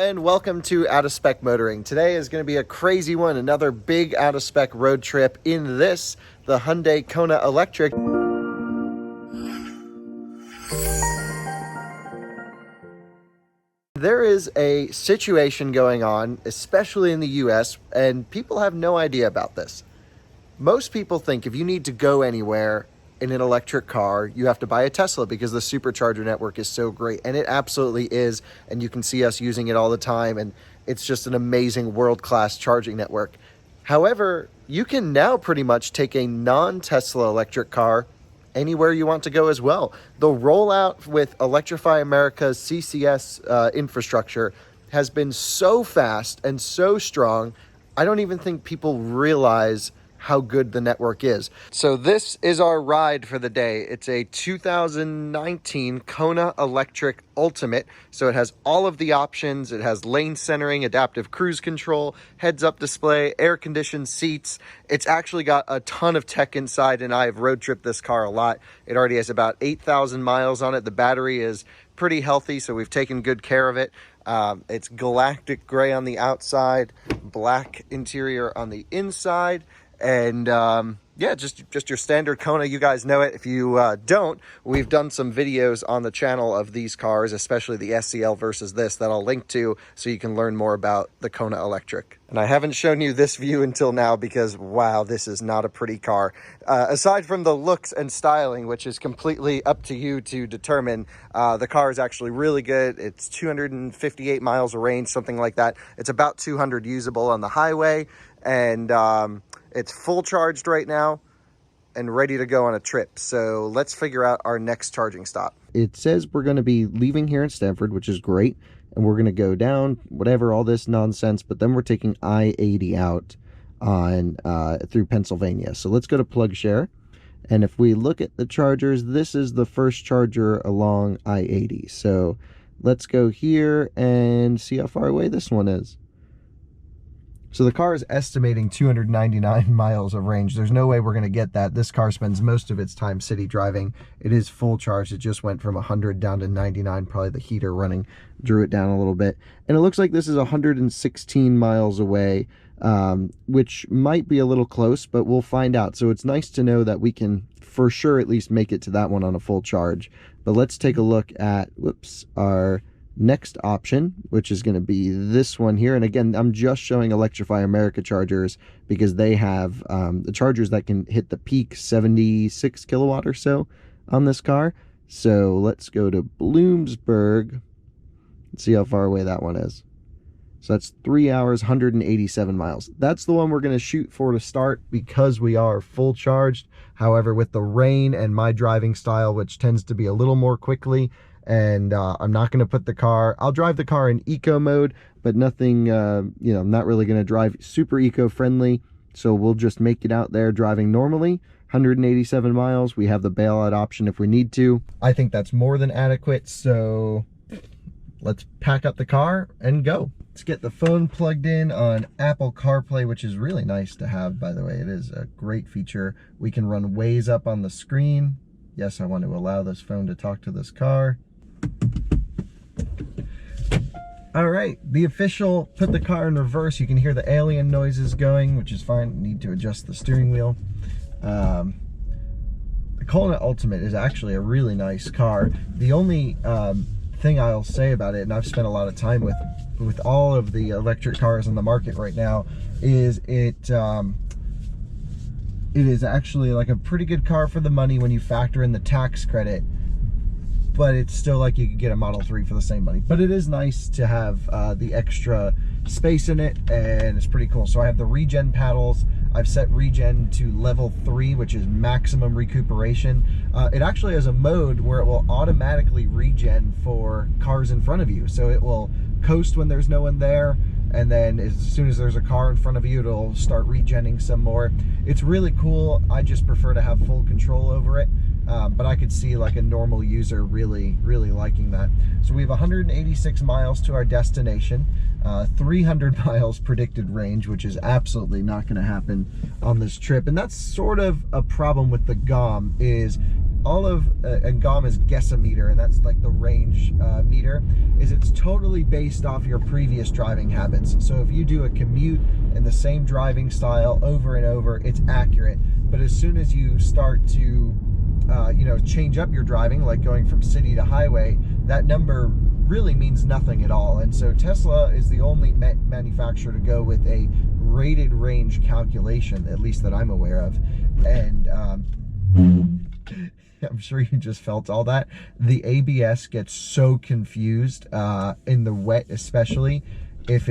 and welcome to Out of Spec Motoring. Today is going to be a crazy one, another big out of spec road trip in this, the Hyundai Kona Electric. There is a situation going on, especially in the US, and people have no idea about this. Most people think if you need to go anywhere in an electric car, you have to buy a Tesla because the supercharger network is so great, and it absolutely is, and you can see us using it all the time, and it's just an amazing world-class charging network. However, you can now pretty much take a non-Tesla electric car anywhere you want to go as well. The rollout with Electrify America's CCS infrastructure has been so fast and so strong, I don't even think people realize how good the network is. So this is our ride for the day. It's a 2019 Kona Electric Ultimate. So it has all of the options. It has lane centering, adaptive cruise control, heads-up display, air-conditioned seats. It's actually got a ton of tech inside, and I've road tripped this car a lot. It already has about 8,000 miles on it. The battery is pretty healthy, so we've taken good care of it. It's galactic gray on the outside, black interior on the inside. And yeah, just your standard Kona. You guys know it. If you don't, we've done some videos on the channel of these cars, especially the SCL versus this, that I'll link to so you can learn more about the Kona Electric. And I haven't shown you this view until now because, wow, this is not a pretty car. Aside from the looks and styling, which is completely up to you to determine, the car is actually really good. It's 258 miles of range, something like that. It's about 200 usable on the highway. And it's full charged right now and ready to go on a trip. So let's figure out our next charging stop. It says we're going to be leaving here in Stamford, which is great. And we're going to go down, whatever, all this nonsense. But then we're taking I-80 out on through Pennsylvania. So let's go to PlugShare. And if we look at the chargers, this is the first charger along I-80. So let's go here and see how far away this one is. So the car is estimating 299 miles of range. There's no way we're going to get that. This car spends most of its time city driving. It is full charged. It just went from 100 down to 99. Probably the heater running drew it down a little bit. And it looks like this is 116 miles away, which might be a little close, but we'll find out. So it's nice to know that we can for sure at least make it to that one on a full charge. But let's take a look at, our next option, which is going to be this one here. And again, I'm just showing Electrify America chargers because they have the chargers that can hit the peak 76 kilowatt or so on this car. So let's go to Bloomsburg and see how far away that one is. So that's 3 hours, 187 miles. That's the one we're going to shoot for to start because we are full charged. However, with the rain and my driving style, which tends to be a little more quickly, and I'm not going to put the car, I'll drive the car in eco mode, but nothing, I'm not really going to drive super eco-friendly. So we'll just make it out there driving normally. 187 miles. We have the bailout option if we need to. I think that's more than adequate. So let's pack up the car and go. Let's get the phone plugged in on Apple Carplay, which is really nice to have, by the way. It is a great feature. We can run Waze up on the screen. Yes, I want to allow this phone to talk to this car. All right, the official put the car in reverse. You can hear the alien noises going, which is fine. Need to adjust the steering wheel. The Kona Ultimate is actually a really nice car. The only thing I'll say about it, and I've spent a lot of time with all of the electric cars on the market right now, is it is actually like a pretty good car for the money when you factor in the tax credit. But it's still like you could get a Model 3 for the same money. But it is nice to have the extra space in it, and it's pretty cool. So I have the regen paddles. I've set regen to level 3, which is maximum recuperation. It actually has a mode where it will automatically regen for cars in front of you. So it will coast when there's no one there, and then as soon as there's a car in front of you, it'll start regenning some more. It's really cool. I just prefer to have full control over it. But I could see like a normal user really liking that. So we have 186 miles to our destination, 300 miles predicted range, which is absolutely not going to happen on this trip. And that's sort of a problem with the GOM, is and GOM is guessometer, and that's like the range meter, is it's totally based off your previous driving habits. So if you do a commute in the same driving style over and over, it's accurate. But as soon as you start to change up your driving, like going from city to highway, that number really means nothing at all. And so Tesla is the only manufacturer to go with a rated range calculation, at least that I'm aware of. And I'm sure you just felt all that. The ABS gets so confused in the wet, especially if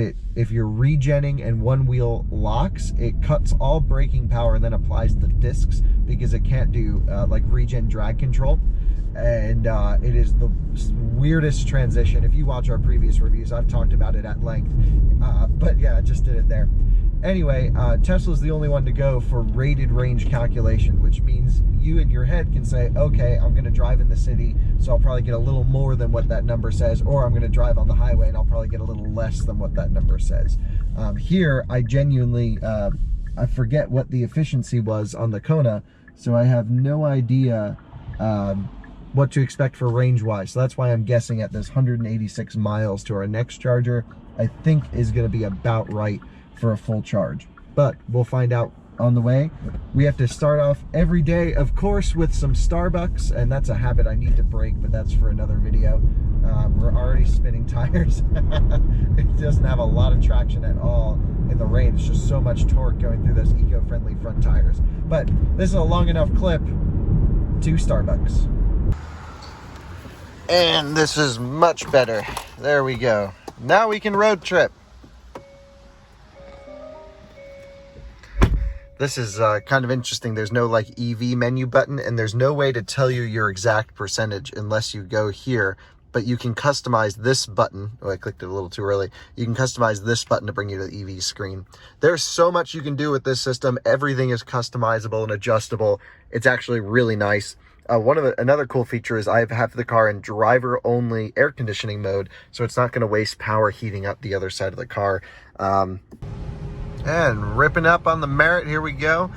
you're regenning and one wheel locks, it cuts all braking power and then applies the discs, because it can't do like regen drag control. And it is the weirdest transition. If you watch our previous reviews, I've talked about it at length, but yeah, I just did it there. Anyway, Tesla's the only one to go for rated range calculation, which means you in your head can say, okay, I'm going to drive in the city, so I'll probably get a little more than what that number says, or I'm going to drive on the highway and I'll probably get a little less than what that number says. Here, I genuinely, I forget what the efficiency was on the Kona, so I have no idea what to expect for range-wise. So that's why I'm guessing at this 186 miles to our next charger, I think is going to be about right for a full charge. But we'll find out on the way. We have to start off every day, of course, with some Starbucks, and that's a habit I need to break, but that's for another video. We're already spinning tires. It doesn't have a lot of traction at all in the rain. It's just so much torque going through those eco-friendly front tires. But this is a long enough clip to Starbucks. And this is much better. There we go. Now we can road trip. This is kind of interesting. There's no like EV menu button, and there's no way to tell you your exact percentage unless you go here. But you can customize this button. Oh, I clicked it a little too early. You can customize this button to bring you to the EV screen. There's so much you can do with this system. Everything is customizable and adjustable. It's actually really nice. Another cool feature is I have the car in driver only air conditioning mode, so it's not going to waste power heating up the other side of the car. And ripping up on the Merit, here we go.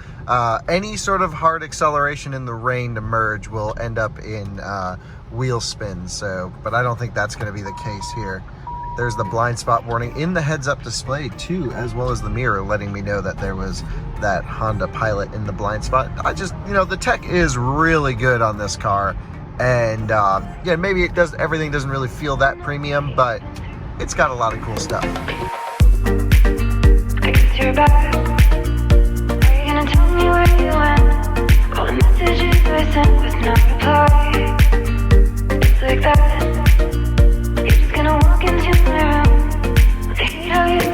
Any sort of hard acceleration in the rain to merge will end up in wheel spins. But I don't think that's going to be the case here. There's the blind spot warning in the heads-up display too, as well as the mirror letting me know that there was that Honda Pilot in the blind spot. The tech is really good on this car, and yeah, maybe everything doesn't really feel that premium, but it's got a lot of cool stuff. You're back. Are you gonna tell me where you went? All the messages I sent with no reply. It's like that. You're just gonna walk into my room. I hate how you do.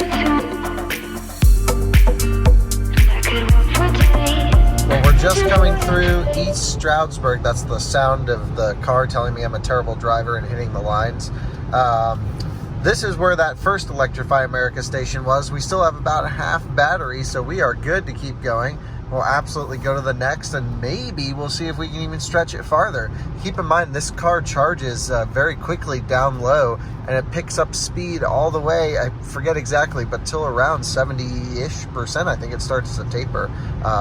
I could walk for days. Well, we're just coming through East Stroudsburg. That's the sound of the car telling me I'm a terrible driver and hitting the lines. This is where that first Electrify America station was. We still have about a half battery, so we are good to keep going. We'll absolutely go to the next, and maybe we'll see if we can even stretch it farther. Keep in mind, this car charges very quickly down low, and it picks up speed all the way, I forget exactly, but till around 70-ish%, I think it starts to taper,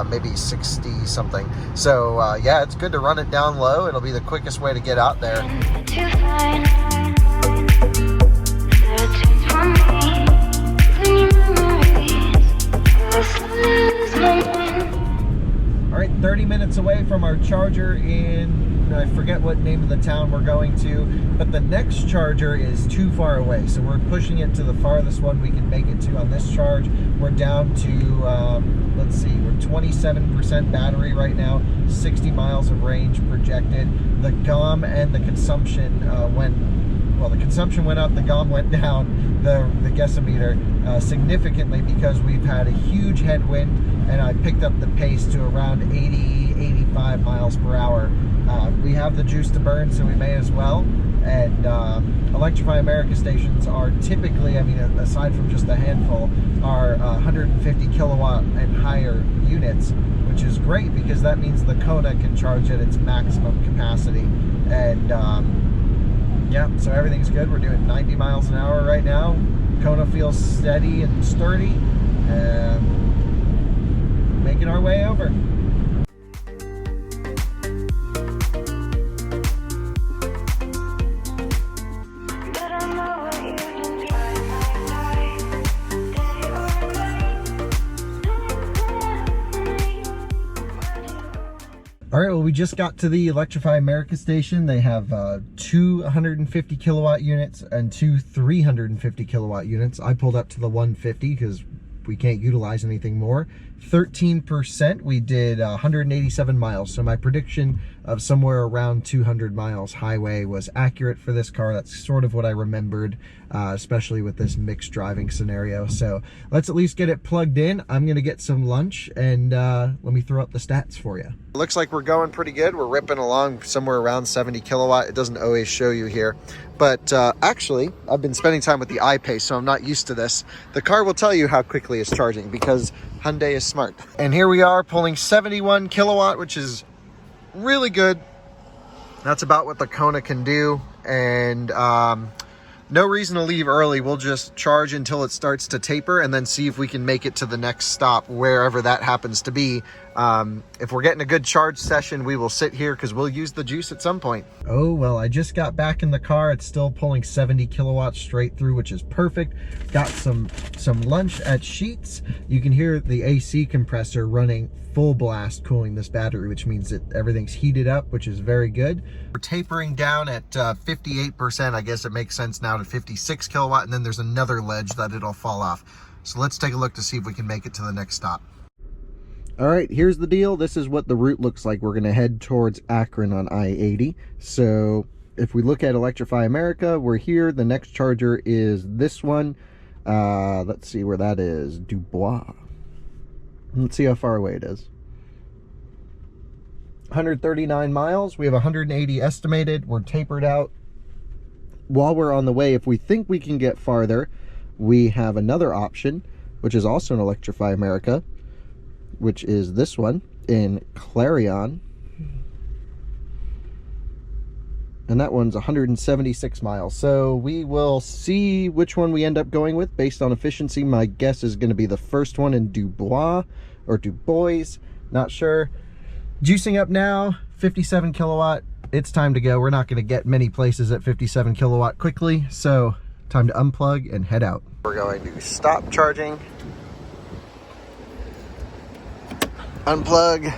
maybe 60 something. So yeah, it's good to run it down low. It'll be the quickest way to get out there. All right, 30 minutes away from our charger in, I forget what name of the town we're going to, but the next charger is too far away. So we're pushing it to the farthest one we can make it to on this charge. We're down to, let's see, we're 27% battery right now, 60 miles of range projected. The GOM and the consumption the consumption went up, the GOM went down, the guessometer significantly, because we've had a huge headwind, and I picked up the pace to around 80-85 miles per hour. We have the juice to burn, so we may as well. And Electrify America stations are typically, I mean, aside from just a handful, are 150 kilowatt and higher units, which is great because that means the Kona can charge at its maximum capacity. And yeah, so everything's good. We're doing 90 miles an hour right now. Kona feels steady and sturdy, and making our way over. All right, well, we just got to the Electrify America station. They have two 150 kilowatt units and two 350 kilowatt units. I pulled up to the 150 because we can't utilize anything more. 13%, we did 187 miles. So my prediction of somewhere around 200 miles highway was accurate for this car. That's sort of what I remembered, especially with this mixed driving scenario. So let's at least get it plugged in. I'm gonna get some lunch and let me throw up the stats for you. Looks like we're going pretty good. We're ripping along somewhere around 70 kilowatt. It doesn't always show you here. But actually, I've been spending time with the iPace, so I'm not used to this. The car will tell you how quickly it's charging because Hyundai is smart. And here we are pulling 71 kilowatt, which is really good. That's about what the Kona can do. And no reason to leave early. We'll just charge until it starts to taper and then see if we can make it to the next stop, wherever that happens to be. If we're getting a good charge session, we will sit here because we'll use the juice at some point. Oh, well, I just got back in the car. It's still pulling 70 kilowatts straight through, which is perfect. Got some lunch at Sheetz. You can hear the AC compressor running full blast cooling this battery, which means that everything's heated up, which is very good. We're tapering down at 58%. I guess it makes sense now to 56 kilowatt, and then there's another ledge that it'll fall off. So let's take a look to see if we can make it to the next stop. All right, here's the deal. This is what the route looks like. We're gonna head towards Akron on I-80. So if we look at Electrify America, we're here. The next charger is this one. Let's see where that is. Dubois. Let's see how far away it is. 139 miles. We have 180 estimated. We're tapered out. While we're on the way, if we think we can get farther, we have another option, which is also an Electrify America, which is this one in Clarion. And that one's 176 miles. So we will see which one we end up going with based on efficiency. My guess is going to be the first one in Dubois or Dubois. Not sure. Juicing up now, 57 kilowatt. It's time to go. We're not going to get many places at 57 kilowatt quickly. So time to unplug and head out. We're going to stop charging. Unplug.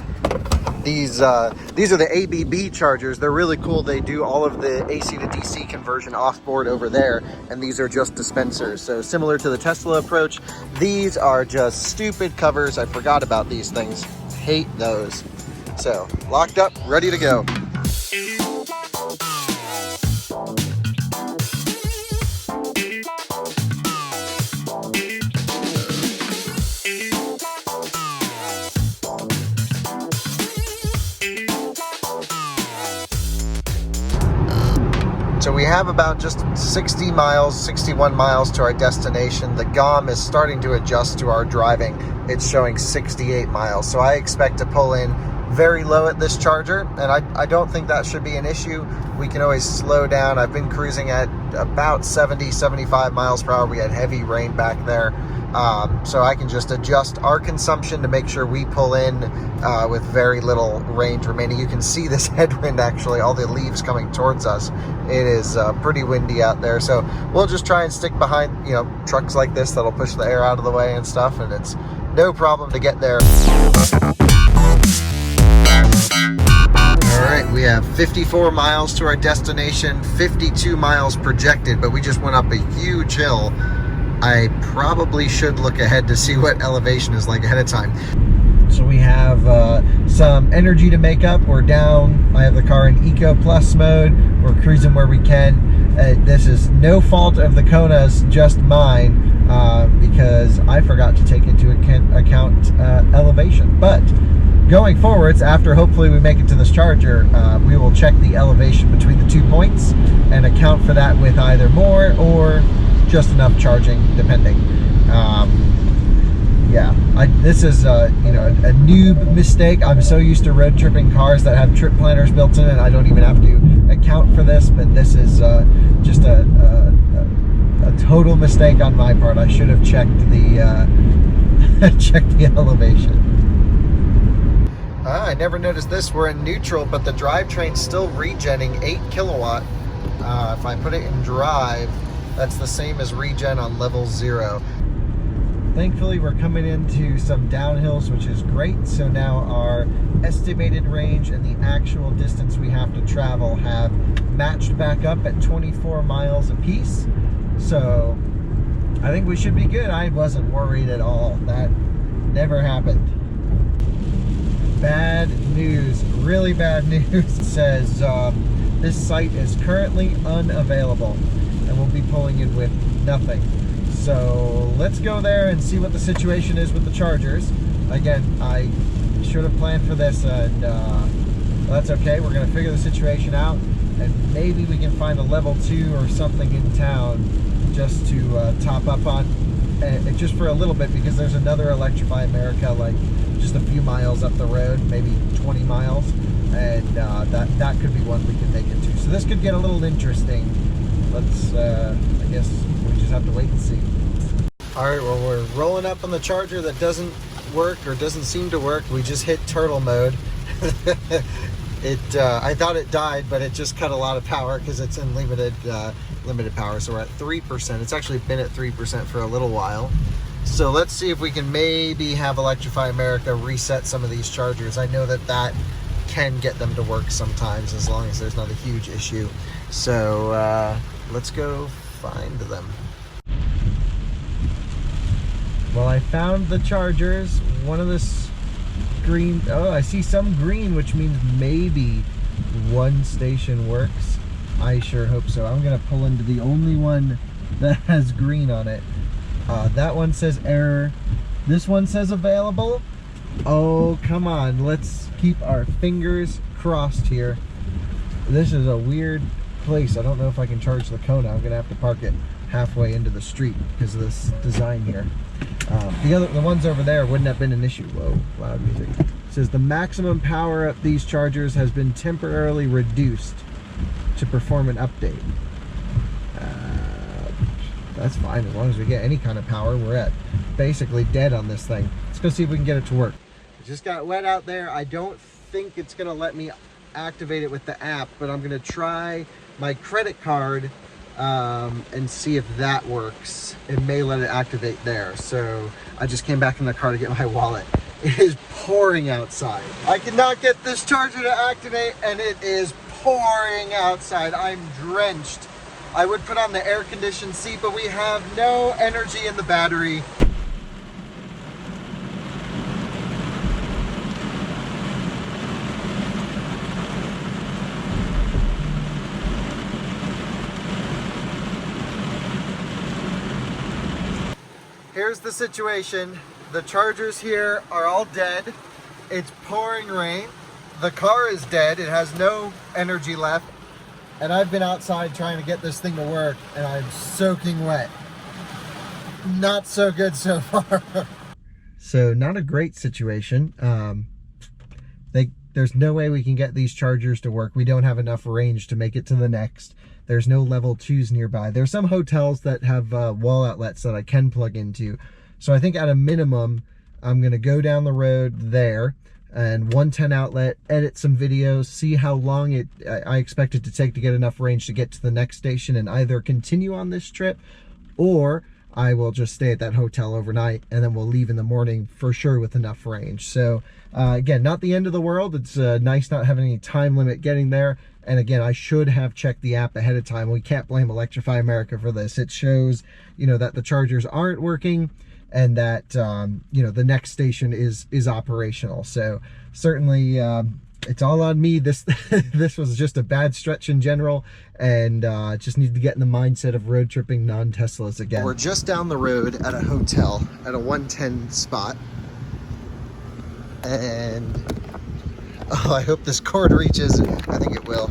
These are the ABB chargers. They're really cool. They do all of the AC to DC conversion off-board over there, and these are just dispensers. So similar to the Tesla approach, these are just stupid covers. I forgot about these things. Hate those. So locked up, ready to go. So we have about just 60 miles, 61 miles to our destination. The GOM is starting to adjust to our driving. It's showing 68 miles. So I expect to pull in very low at this charger, and I don't think that should be an issue. We can always slow down. I've been cruising at about 70, 75 miles per hour. We had heavy rain back there. So I can just adjust our consumption to make sure we pull in with very little range remaining. You can see this headwind, actually, all the leaves coming towards us. It is pretty windy out there. So we'll just try and stick behind, trucks like this that'll push the air out of the way and stuff, and it's no problem to get there. All right, we have 54 miles to our destination, 52 miles projected, but we just went up a huge hill. I probably should look ahead to see what elevation is like ahead of time. So we have some energy to make up. We're down. I have the car in Eco Plus mode. We're cruising where we can. This is no fault of the Kona's, just mine, because I forgot to take into account elevation. But going forwards, after hopefully we make it to this charger, we will check the elevation between the 2 points and account for that with either more or just enough charging, depending. Yeah, this is a noob mistake. I'm so used to road tripping cars that have trip planners built in, and I don't even have to account for this. But this is just a total mistake on my part. I should have checked the elevation. I never noticed this. We're in neutral, but the drivetrain's still regenning 8 kilowatt. If I put it in drive, that's the same as regen on level 0. Thankfully, we're coming into some downhills, which is great. So now our estimated range and the actual distance we have to travel have matched back up at 24 miles apiece. So I think we should be good. I wasn't worried at all. That never happened. Bad news, really bad news. It says this site is currently unavailable and we'll be pulling in with nothing. So let's go there and see what the situation is with the chargers. Again, I should have planned for this, and that's okay. We're going to figure the situation out, and maybe we can find a level 2 or something in town just to top up on, just for a little bit, because there's another Electrify America like just a few miles up the road, maybe 20 miles, and that could be one we can make it to. So this could get a little interesting. Let's, I guess we just have to wait and see. All right, well, we're rolling up on the charger that doesn't work or doesn't seem to work. We just hit turtle mode. I thought it died, but it just cut a lot of power because it's in limited power. So we're at 3%. It's actually been at 3% for a little while. So let's see if we can maybe have Electrify America reset some of these chargers. I know that can get them to work sometimes, as long as there's not a huge issue. So let's go find them. Well, I found the chargers. One of this green, oh, I see some green, which means maybe one station works. I sure hope so. I'm gonna pull into the only one that has green on it. That one says error. This one says available. Oh, come on. Let's keep our fingers crossed here. This is a weird place. I don't know if I can charge the Kona. I'm gonna have to park it halfway into the street because of this design here. The ones over there wouldn't have been an issue. Whoa, loud music. It says the maximum power of these chargers has been temporarily reduced to perform an update. That's fine, as long as we get any kind of power. We're at basically dead on this thing. Let's go see if we can get it to work. It just got wet out there. I don't think it's gonna let me activate it with the app, but I'm gonna try my credit card and see if that works. It may let it activate there. So I just came back in the car to get my wallet. It is pouring outside. I cannot get this charger to activate, and it is pouring outside. I'm drenched. I would put on the air conditioned seat, but we have no energy in the battery. Here's the situation. The chargers here are all dead. It's pouring rain. The car is dead. It has no energy left. And I've been outside trying to get this thing to work, and I'm soaking wet. Not so good so far. So not a great situation. There's no way we can get these chargers to work. We don't have enough range to make it to the next. There's no level 2s nearby. There's some hotels that have wall outlets that I can plug into. So I think at a minimum, I'm gonna go down the road there and 110 outlet, edit some videos, see how long I expect it to take to get enough range to get to the next station, and either continue on this trip, or I will just stay at that hotel overnight, and then we'll leave in the morning for sure with enough range. So again, not the end of the world. It's nice not having any time limit getting there. And again, I should have checked the app ahead of time. We can't blame Electrify America for this. It shows, that the chargers aren't working, and that the next station is operational. So certainly it's all on me. This this was just a bad stretch in general, and just need to get in the mindset of road tripping non-Teslas again. We're just down the road at a hotel at a 110 spot, and I hope this cord reaches. I think it will.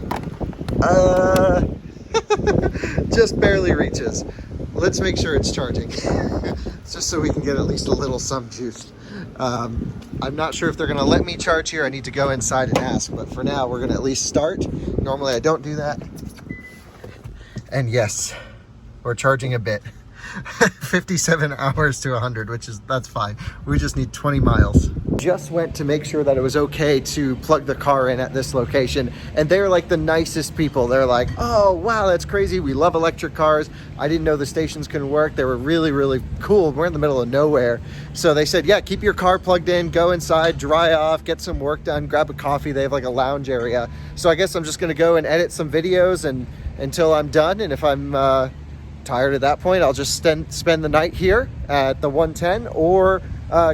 Just barely reaches. Let's make sure it's charging. Just so we can get at least a little some juice. I'm not sure if they're gonna let me charge here. I need to go inside and ask, but for now we're gonna at least start. Normally I don't do that. And yes, we're charging a bit. 57 hours to 100, that's fine. We just need 20 miles. just went to make sure that it was okay to plug the car in at this location, and they're like the nicest people. They're like, oh wow, that's crazy, we love electric cars. I didn't know the stations couldn't work. They were really, really cool. We're in the middle of nowhere. So they said, yeah, keep your car plugged in, go inside, dry off, get some work done, grab a coffee. They have like a lounge area. So I guess I'm just gonna go and edit some videos and until I'm done, and if I'm tired at that point, I'll just spend the night here at the 110 or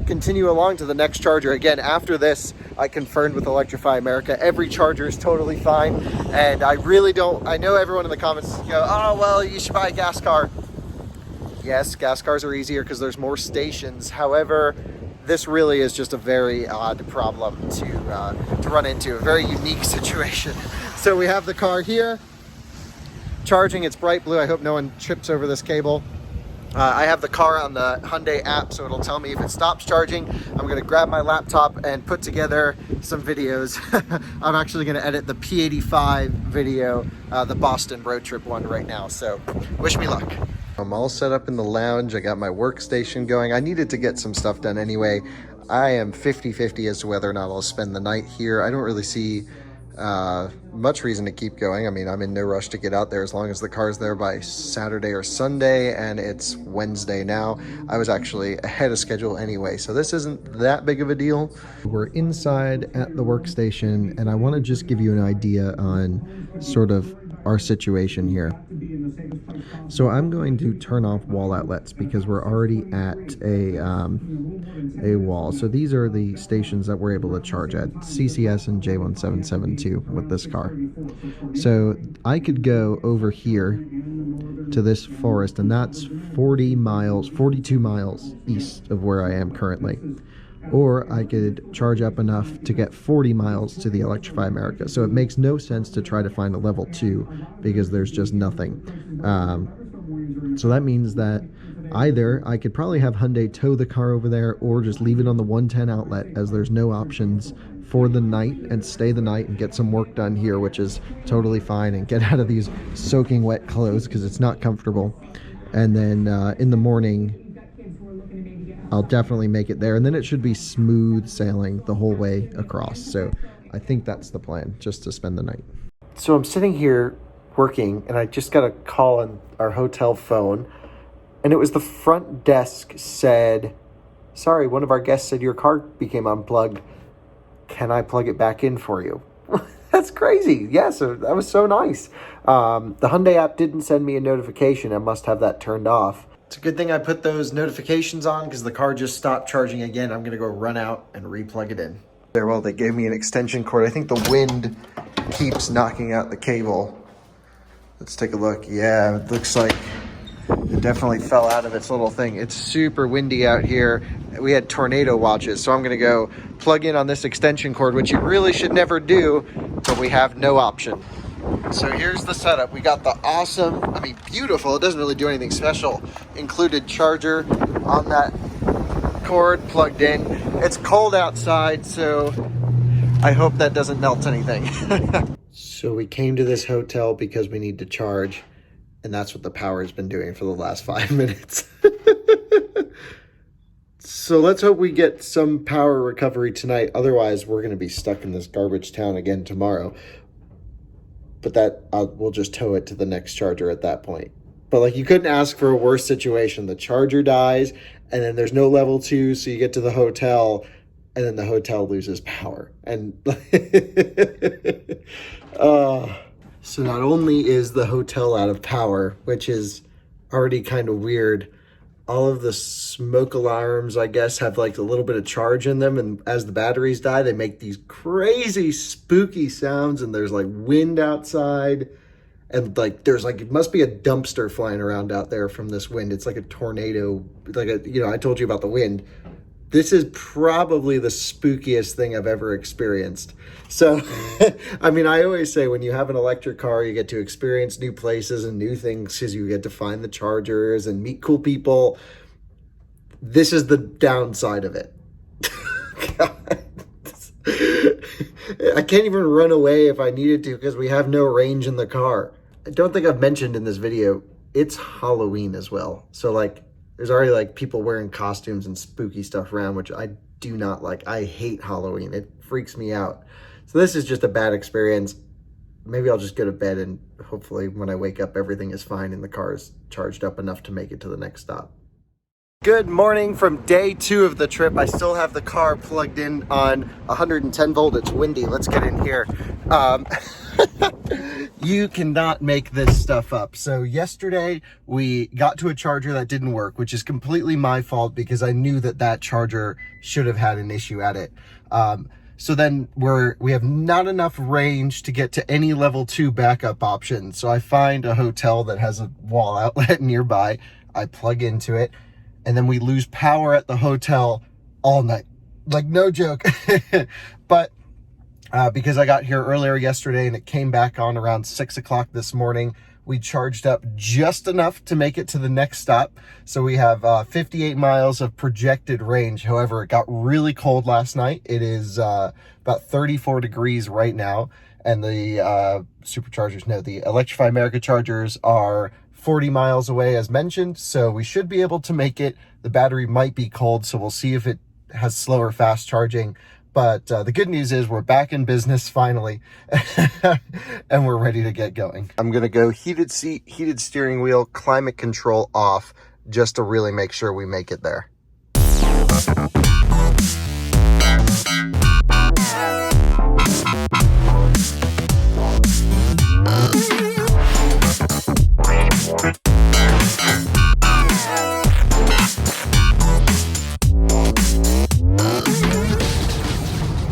continue along to the next charger. Again, after this, I confirmed with Electrify America, every charger is totally fine. And I really don't, I know everyone in the comments go, oh, well, you should buy a gas car. Yes, gas cars are easier because there's more stations. However, this really is just a very odd problem to run into, a very unique situation. So we have the car here, charging. It's bright blue. I hope no one trips over this cable. I have the car on the Hyundai app, so it'll tell me if it stops charging. I'm gonna grab my laptop and put together some videos. I'm actually gonna edit the P85 video, the Boston road trip one right now, so wish me luck. I'm all set up in the lounge. I got my workstation going. I needed to get some stuff done anyway. I am 50-50 as to whether or not I'll spend the night here. I don't really see much reason to keep going. I mean, I'm in no rush to get out there as long as the car's there by Saturday or Sunday, and it's Wednesday now. I was actually ahead of schedule anyway, so this isn't that big of a deal. We're inside at the workstation, and I want to just give you an idea on sort of our situation here. So I'm going to turn off wall outlets because we're already at a wall. So these are the stations that we're able to charge at, CCS and J1772 with this car. So I could go over here to this forest, and that's 42 miles east of where I am currently. Or I could charge up enough to get 40 miles to the Electrify America. So it makes no sense to try to find a level 2 because there's just nothing. So that means that either I could probably have Hyundai tow the car over there or just leave it on the 110 outlet, as there's no options for the night, and stay the night and get some work done here, which is totally fine, and get out of these soaking wet clothes because it's not comfortable. And then in the morning, I'll definitely make it there, and then it should be smooth sailing the whole way across. So I think that's the plan, just to spend the night. So I'm sitting here working, and I just got a call on our hotel phone, and it was the front desk said, sorry, one of our guests said your car became unplugged. Can I plug it back in for you? That's crazy. Yeah, so that was so nice. The Hyundai app didn't send me a notification. I must have that turned off. It's a good thing I put those notifications on because the car just stopped charging again. I'm going to go run out and replug it in. There, well, they gave me an extension cord. I think the wind keeps knocking out the cable. Let's take a look. Yeah, it looks like it definitely fell out of its little thing. It's super windy out here. We had tornado watches, so I'm going to go plug in on this extension cord, which you really should never do, but we have no option. So here's the setup. We got the awesome, I mean, beautiful, it doesn't really do anything special, included charger on that cord plugged in. It's cold outside, so I hope that doesn't melt anything. So we came to this hotel because we need to charge, and that's what the power has been doing for the last 5 minutes. So let's hope we get some power recovery tonight. Otherwise, we're going to be stuck in this garbage town again tomorrow. But that we'll just tow it to the next charger at that point. But like, you couldn't ask for a worse situation. The charger dies, and then there's no level 2, so you get to the hotel, and then the hotel loses power. And so not only is the hotel out of power, which is already kind of weird, all of the smoke alarms, I guess, have like a little bit of charge in them, and as the batteries die, they make these crazy spooky sounds, and there's like wind outside, and like there's like, it must be a dumpster flying around out there from this wind. It's like a tornado, like a, you know, I told you about the wind. This is probably the spookiest thing I've ever experienced. So, I mean, I always say when you have an electric car, you get to experience new places and new things because you get to find the chargers and meet cool people. This is the downside of it. I can't even run away if I needed to because we have no range in the car. I don't think I've mentioned in this video, it's Halloween as well. So like, there's already like people wearing costumes and spooky stuff around, which I do not like. I hate Halloween. It freaks me out. So this is just a bad experience. Maybe I'll just go to bed and hopefully when I wake up, everything is fine and the car is charged up enough to make it to the next stop. Good morning from day 2 of the trip. I still have the car plugged in on 110 volt. It's windy. Let's get in here. You cannot make this stuff up. So yesterday we got to a charger that didn't work, which is completely my fault because I knew that that charger should have had an issue at it. So then we have not enough range to get to any level 2 backup option. So I find a hotel that has a wall outlet nearby. I plug into it, and then we lose power at the hotel all night. Like, no joke. But because I got here earlier yesterday and it came back on around 6 o'clock this morning, we charged up just enough to make it to the next stop. So we have 58 miles of projected range. However, it got really cold last night. It is about 34 degrees right now. And the the Electrify America chargers are 40 miles away as mentioned. So we should be able to make it. The battery might be cold, so we'll see if it has slower fast charging. But the good news is we're back in business finally, and we're ready to get going. I'm gonna go heated seat, heated steering wheel, climate control off, just to really make sure we make it there.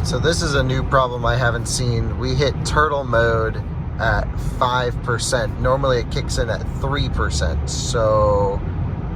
So this is a new problem I haven't seen. We hit turtle mode at 5%. Normally it kicks in at 3%. So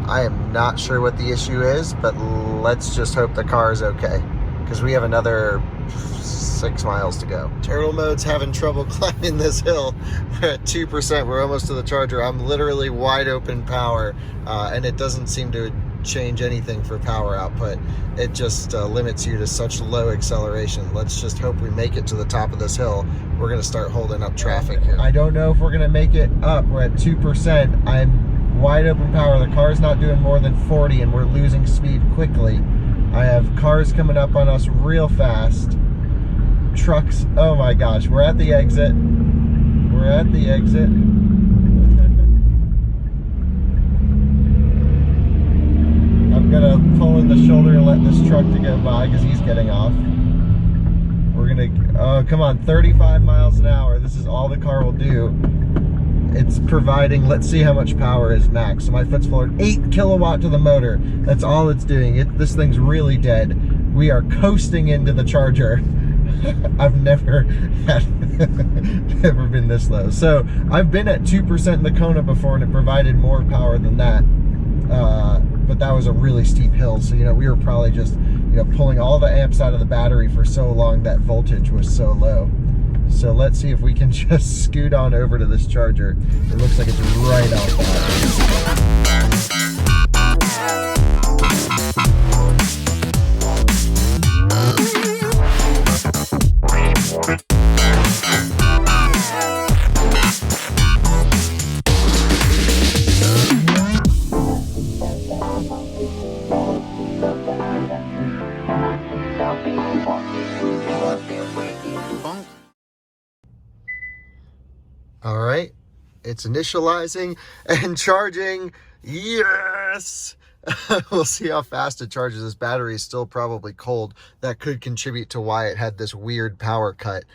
I am not sure what the issue is, but let's just hope the car is okay, because we have another 6 miles to go. Turtle mode's having trouble climbing this hill. We're at 2%. We're almost to the charger. I'm literally wide open power, and it doesn't seem to change anything for power output. It just limits you to such low acceleration. Let's just hope we make it to the top of this hill. We're gonna start holding up traffic here. I don't know if we're gonna make it up. We're at 2%. I'm wide open power. The car's not doing more than 40 and we're losing speed quickly. I have cars coming up on us real fast. Trucks, oh my gosh, we're at the exit. We're at the exit. I'm gonna pull in the shoulder and let this truck to go by because he's getting off. We're gonna, oh come on, 35 miles an hour. This is all the car will do. It's providing, let's see how much power is max. So my foot's forward, 8 kilowatt to the motor. That's all it's doing. This thing's really dead. We are coasting into the charger. I've never been this low. So I've been at 2% in the Kona before and it provided more power than that. But that was a really steep hill. So, we were probably just, pulling all the amps out of the battery for so long that voltage was so low. So let's see if we can just scoot on over to this charger. It looks like it's right off that. All right, it's initializing and charging. Yes! We'll see how fast it charges. This battery is still probably cold. That could contribute to why it had this weird power cut.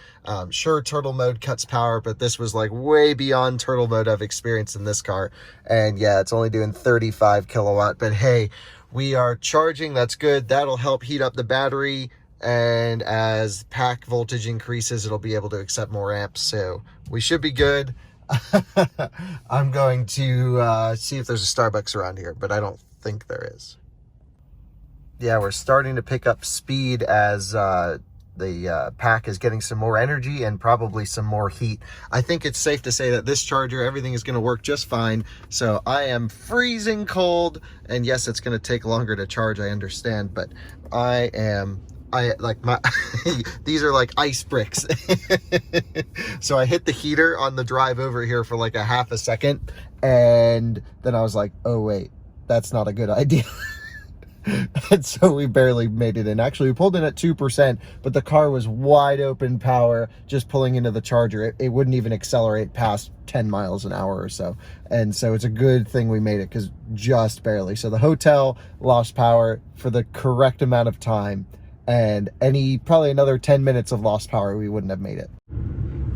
Sure, turtle mode cuts power, but this was like way beyond turtle mode I've experienced in this car. And yeah, it's only doing 35 kilowatt, but hey, we are charging. That's good. That'll help heat up the battery. And as pack voltage increases, it'll be able to accept more amps. So we should be good. I'm going to see if there's a Starbucks around here, but I don't think there is. Yeah, we're starting to pick up speed as the pack is getting some more energy and probably some more heat. I think it's safe to say that this charger, everything is going to work just fine. So I am freezing cold, and yes, it's going to take longer to charge, I understand, but I like my these are like ice bricks. So I hit the heater on the drive over here for like a half a second, and then I was like, oh wait, that's not a good idea. And so we barely made it in. Actually, we pulled in at 2%, but the car was wide open power just pulling into the charger. It wouldn't even accelerate past 10 miles an hour or so. And so it's a good thing we made it, because just barely. So the hotel lost power for the correct amount of time, and probably another 10 minutes of lost power, we wouldn't have made it.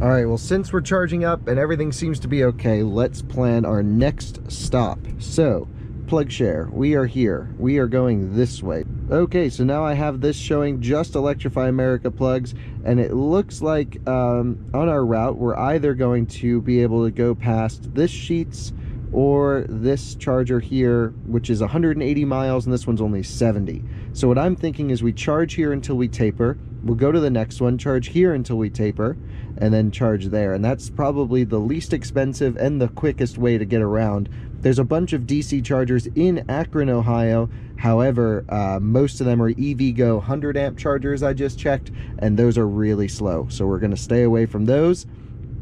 All right, well, since we're charging up and everything seems to be okay, let's plan our next stop. So, plug share, we are here. We are going this way. Okay, so now I have this showing just Electrify America plugs, and it looks like on our route, we're either going to be able to go past this Sheetz or this charger here, which is 180 miles, and this one's only 70. So what I'm thinking is we charge here until we taper, we'll go to the next one, charge here until we taper, and then charge there. And that's probably the least expensive and the quickest way to get around. There's a bunch of DC chargers in Akron, Ohio. However, most of them are EVgo 100 amp chargers, I just checked, and those are really slow. So we're gonna stay away from those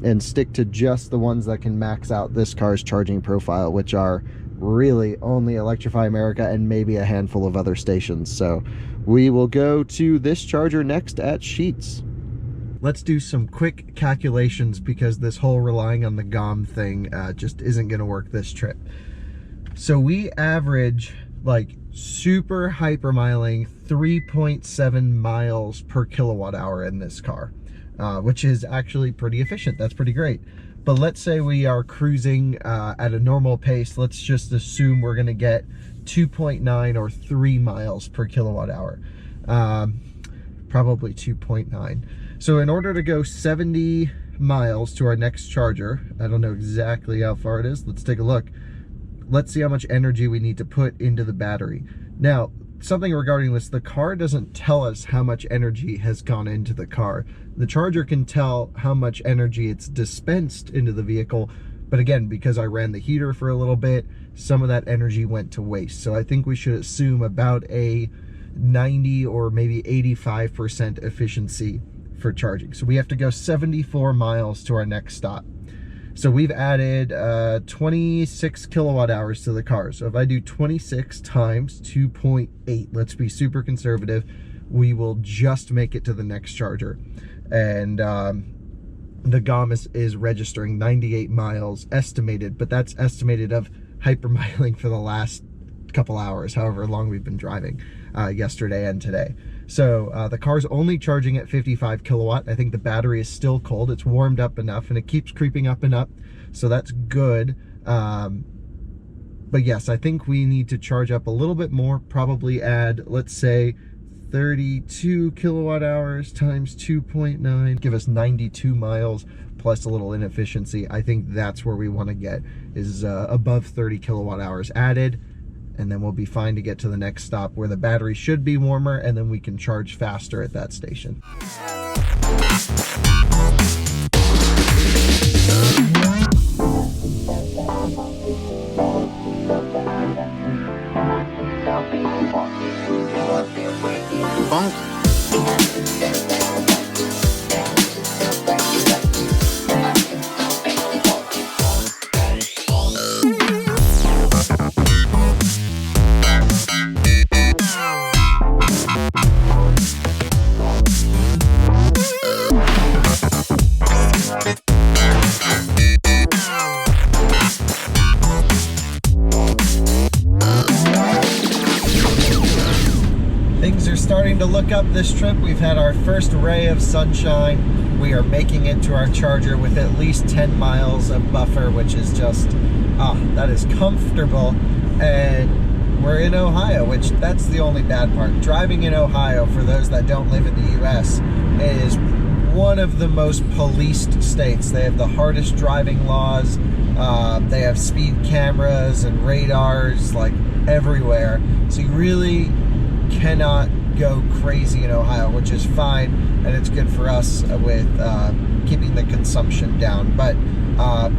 and stick to just the ones that can max out this car's charging profile, which are really only Electrify America and maybe a handful of other stations. So we will go to this charger next at Sheetz. Let's do some quick calculations, because this whole relying on the GOM thing just isn't going to work this trip. So we average, like, super hypermiling 3.7 miles per kilowatt hour in this car, which is actually pretty efficient. That's pretty great. But let's say we are cruising at a normal pace. Let's just assume we're going to get 2.9 or 3 miles per kilowatt hour. Probably 2.9. So in order to go 70 miles to our next charger, I don't know exactly how far it is. Let's take a look. Let's see how much energy we need to put into the battery. Now, something regarding this, the car doesn't tell us how much energy has gone into the car. The charger can tell how much energy it's dispensed into the vehicle, but again, because I ran the heater for a little bit, some of that energy went to waste. So I think we should assume about a 90 or maybe 85% efficiency for charging. So we have to go 74 miles to our next stop. So we've added 26 kilowatt hours to the car. So if I do 26 times 2.8, let's be super conservative, we will just make it to the next charger. And the GOM is registering 98 miles estimated, but that's estimated of hypermiling for the last couple hours, however long we've been driving yesterday and today. So the car's only charging at 55 kilowatt. I think the battery is still cold. It's warmed up enough, and it keeps creeping up and up. So that's good. But yes, I think we need to charge up a little bit more, probably add, let's say, 32 kilowatt hours times 2.9, give us 92 miles plus a little inefficiency. I think that's where we want to get, is above 30 kilowatt hours added. And then we'll be fine to get to the next stop where the battery should be warmer, and then we can charge faster at that station. Starting to look up this trip. We've had our first ray of sunshine. We are making it to our charger with at least 10 miles of buffer, which is just, that is comfortable. And we're in Ohio, which that's the only bad part. Driving in Ohio, for those that don't live in the US, is one of the most policed states. They have the hardest driving laws. They have speed cameras and radars like everywhere. So you really cannot go crazy in Ohio, which is fine, and it's good for us with keeping the consumption down. But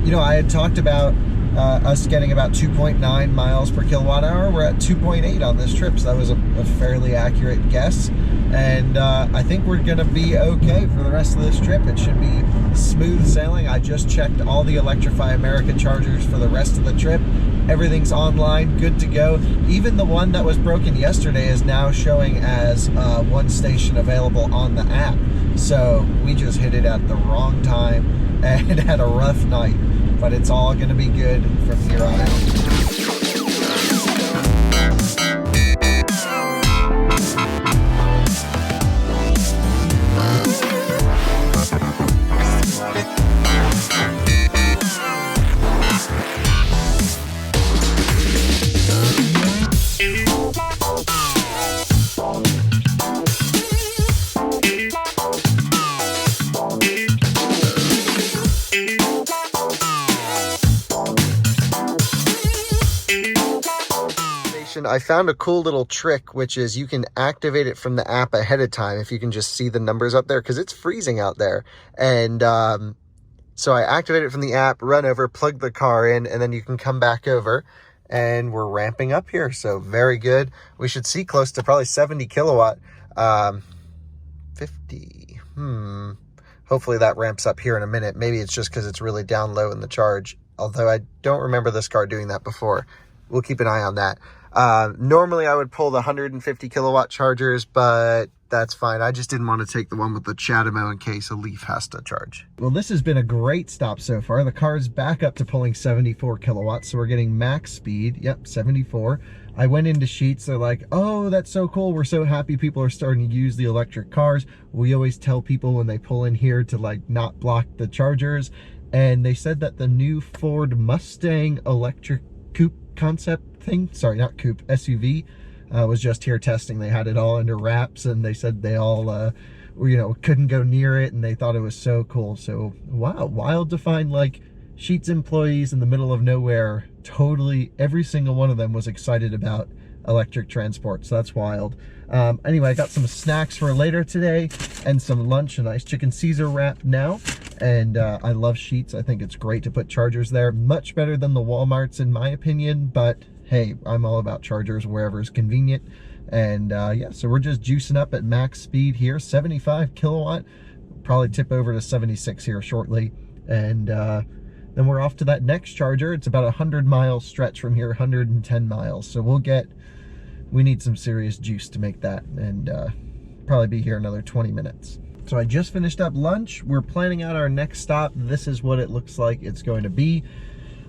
you know, I had talked about us getting about 2.9 miles per kilowatt hour. We're at 2.8 on this trip, so that was a fairly accurate guess. And I think we're gonna be okay for the rest of this trip. It should be smooth sailing. I just checked all the Electrify America chargers for the rest of the trip. Everything's online, good to go. Even the one that was broken yesterday is now showing as one station available on the app. So we just hit it at the wrong time and had a rough night, but it's all going to be good from here on out. I found a cool little trick, which is you can activate it from the app ahead of time if you can just see the numbers up there, because it's freezing out there. And so I activate it from the app, run over, plug the car in, and then you can come back over, and we're ramping up here. So very good. We should see close to probably 70 kilowatt. 50. Hopefully that ramps up here in a minute. Maybe it's just because it's really down low in the charge, although I don't remember this car doing that before. We'll keep an eye on that. Normally I would pull the 150 kilowatt chargers, but that's fine. I just didn't want to take the one with the Chatamo in case a Leaf has to charge. Well, this has been a great stop so far. The car's back up to pulling 74 kilowatts, so we're getting max speed. Yep, 74. I went into Sheets. They're like, oh, that's so cool. We're so happy people are starting to use the electric cars. We always tell people when they pull in here to like not block the chargers. And they said that the new Ford Mustang electric coupe concept thing, sorry, not coupe, SUV, was just here testing. They had it all under wraps, and they said they all couldn't go near it, and they thought it was so cool. So wow, wild to find like Sheets employees in the middle of nowhere. Totally every single one of them was excited about electric transport, so that's wild. Anyway, I got some snacks for later today and some lunch, a nice chicken Caesar wrap now. And I love Sheets. I think it's great to put chargers there. Much better than the Walmarts in my opinion, but hey, I'm all about chargers wherever is convenient. And yeah, so we're just juicing up at max speed here, 75 kilowatt. Probably tip over to 76 here shortly. And then we're off to that next charger. It's about a 100-mile stretch from here, 110 miles. So we need some serious juice to make that, and probably be here another 20 minutes. So I just finished up lunch. We're planning out our next stop. This is what it looks like it's going to be.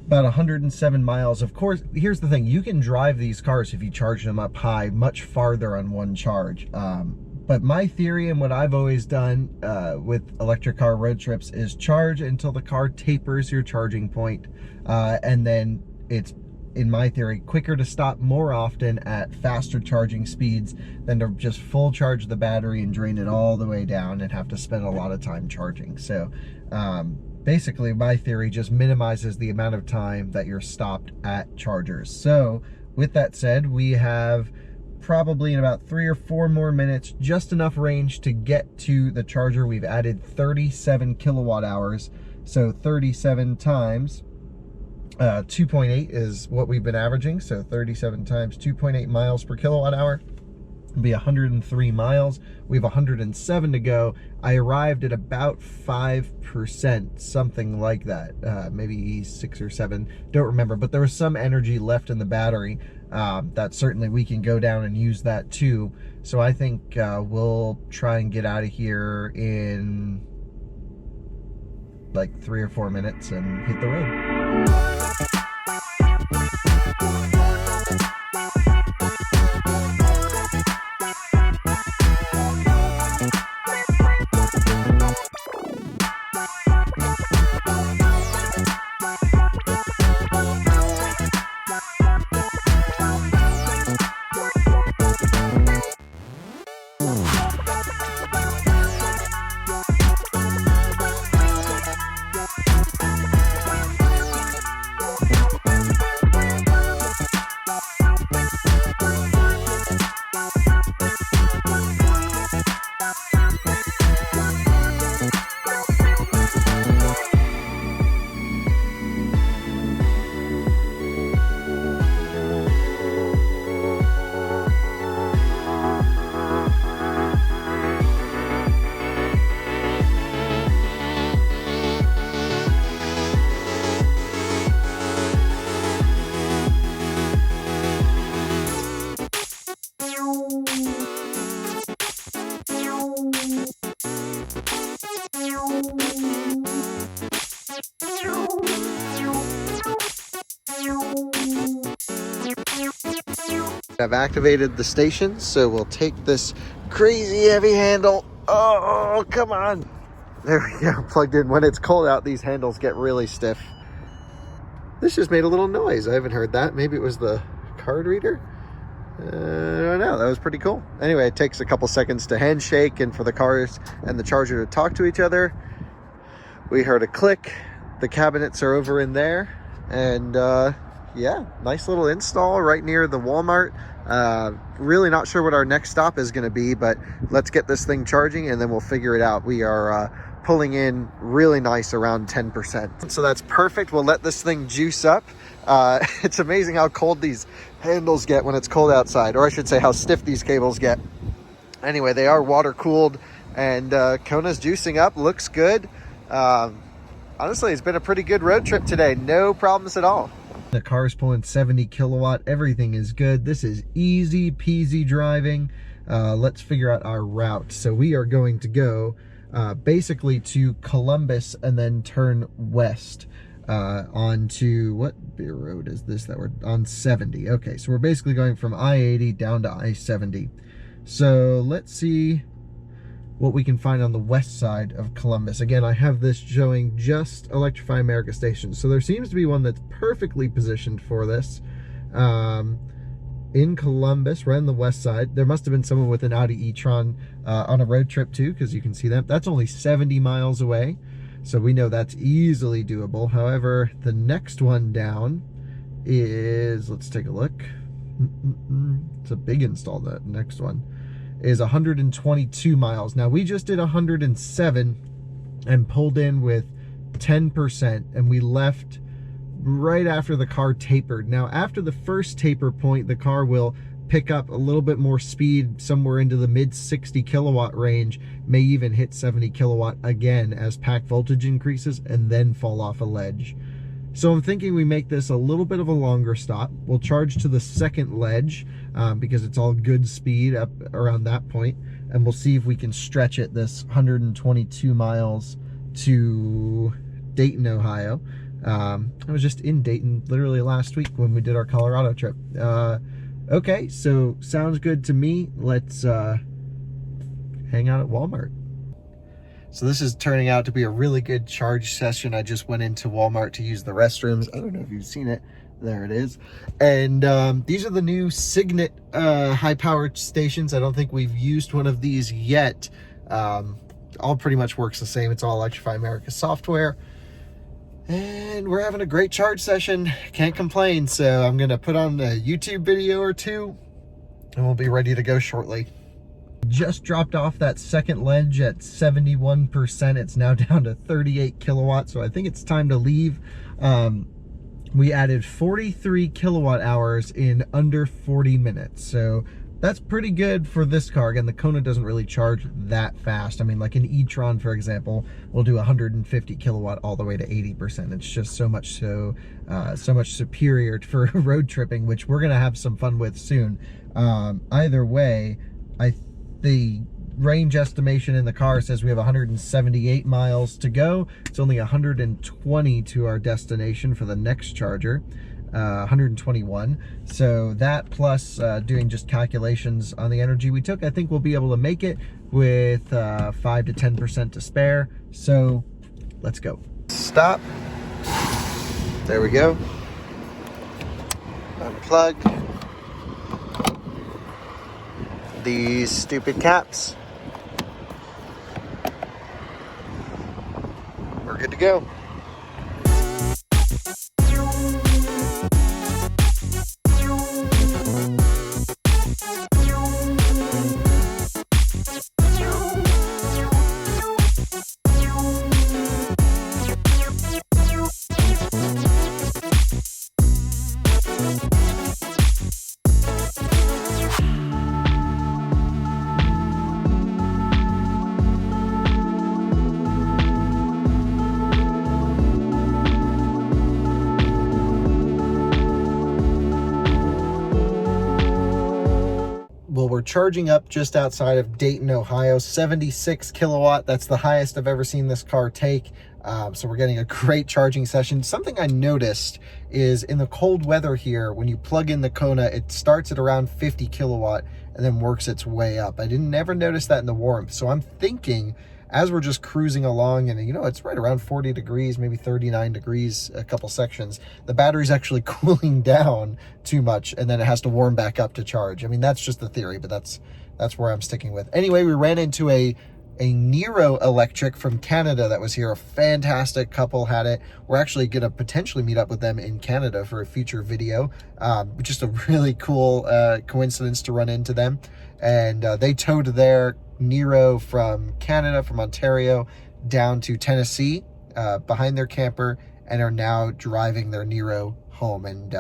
About 107 miles. Of course, here's the thing. You can drive these cars if you charge them up high much farther on one charge. But my theory and what I've always done with electric car road trips is charge until the car tapers your charging point. And then it's, in my theory, quicker to stop more often at faster charging speeds than to just full charge the battery and drain it all the way down and have to spend a lot of time charging. So basically my theory just minimizes the amount of time that you're stopped at chargers. So with that said, we have probably in about 3 or 4 more minutes, just enough range to get to the charger. We've added 37 kilowatt hours. So 37 times 2.8 is what we've been averaging. So 37 times 2.8 miles per kilowatt hour would be 103 miles. We have 107 to go. I arrived at about 5%, something like that. Maybe 6 or 7, don't remember, but there was some energy left in the battery that certainly we can go down and use that too. So I think we'll try and get out of here in like 3 or 4 minutes and hit the road. I've activated the station, so we'll take this crazy heavy handle. Oh, come on. There we go, plugged in. When it's cold out, these handles get really stiff. This just made a little noise. I haven't heard that. Maybe it was the card reader? I don't know. That was pretty cool. Anyway, it takes a couple seconds to handshake and for the cars and the charger to talk to each other. We heard a click. The cabinets are over in there. And yeah, nice little install right near the Walmart. Really not sure what our next stop is going to be, but let's get this thing charging and then we'll figure it out. We are pulling in really nice, around 10%. So that's perfect. We'll let this thing juice up. It's amazing how cold these handles get when it's cold outside, or I should say how stiff these cables get. Anyway, they are water cooled and Kona's juicing up. Looks good. Honestly, it's been a pretty good road trip today. No problems at all. The car's pulling 70 kilowatt. Everything is good. This is easy peasy driving. Let's figure out our route. So we are going to go basically to Columbus and then turn west onto, what beer road is this that we're on? 70. Okay, so we're basically going from I-80 down to I-70. So let's see what we can find on the west side of Columbus. Again, I have this showing just Electrify America stations, so there seems to be one that's perfectly positioned for this. In Columbus, right on the west side, there must have been someone with an Audi e-tron on a road trip too, because you can see that. That's only 70 miles away, so we know that's easily doable. However, the next one down is, let's take a look. It's a big install, that next one is 122 miles. Now we just did 107 and pulled in with 10%, and we left right after the car tapered. Now after the first taper point, the car will pick up a little bit more speed, somewhere into the mid 60 kilowatt range, may even hit 70 kilowatt again as pack voltage increases, and then fall off a ledge. So I'm thinking we make this a little bit of a longer stop. We'll charge to the second ledge because it's all good speed up around that point, and we'll see if we can stretch it this 122 miles to Dayton, Ohio. I was just in Dayton literally last week when we did our Colorado trip. Okay, so sounds good to me. Let's hang out at Walmart. So this is turning out to be a really good charge session. I just went into Walmart to use the restrooms. I don't know if you've seen it. There it is. And these are the new Signet high-powered stations. I don't think we've used one of these yet. All pretty much works the same. It's all Electrify America software. And we're having a great charge session. Can't complain. So I'm going to put on a YouTube video or two, and we'll be ready to go shortly. Just dropped off that second ledge at 71%. It's now down to 38 kilowatts, so I think it's time to leave. We added 43 kilowatt hours in under 40 minutes, so that's pretty good for this car. Again, the Kona doesn't really charge that fast. I mean, like an e-tron, for example, will do 150 kilowatt all the way to 80%. It's just so much superior for road tripping, which we're gonna have some fun with soon. Either way, the range estimation in the car says we have 178 miles to go. It's only 120 to our destination for the next charger, 121. So that plus doing just calculations on the energy we took, I think we'll be able to make it with 5 to 10% to spare. So let's go. Stop. There we go. Unplug these stupid caps. We're good to go. charging up just outside of Dayton, Ohio, 76 kilowatt. That's the highest I've ever seen this car take. So we're getting a great charging session. Something I noticed is in the cold weather here, when you plug in the Kona, it starts at around 50 kilowatt and then works its way up. I didn't never notice that in the warmth. So I'm thinking as we're just cruising along, and it's right around 40 degrees, maybe 39 degrees, a couple sections, the battery's actually cooling down too much, and then it has to warm back up to charge. I mean, that's just the theory, but that's where I'm sticking with. Anyway, we ran into a Nero electric from Canada that was here. A fantastic couple had it. We're actually going to potentially meet up with them in Canada for a future video. Just a really cool coincidence to run into them. And they towed their Nero from Canada, from Ontario, down to Tennessee behind their camper, and are now driving their Nero home. And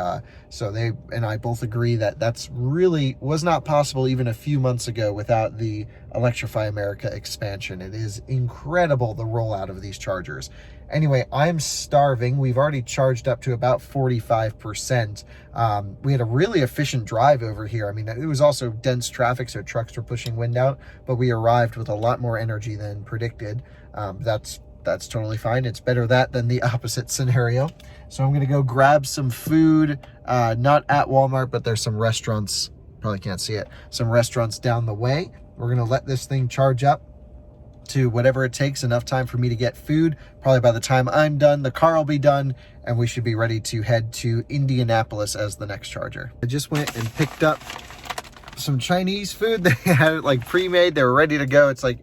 so they and I both agree that that's really was not possible even a few months ago without the Electrify America expansion. It is incredible, the rollout of these chargers. Anyway, I'm starving. We've already charged up to about 45%. We had a really efficient drive over here. I mean, it was also dense traffic, so trucks were pushing wind out, but we arrived with a lot more energy than predicted. That's totally fine. It's better that than the opposite scenario. So I'm gonna go grab some food, not at Walmart, but there's some restaurants, probably can't see it, some restaurants down the way. We're gonna let this thing charge up to whatever it takes, enough time for me to get food. Probably by the time I'm done, the car will be done, and we should be ready to head to Indianapolis as the next charger. I just went and picked up some Chinese food. They had it like pre-made, they were ready to go. It's like,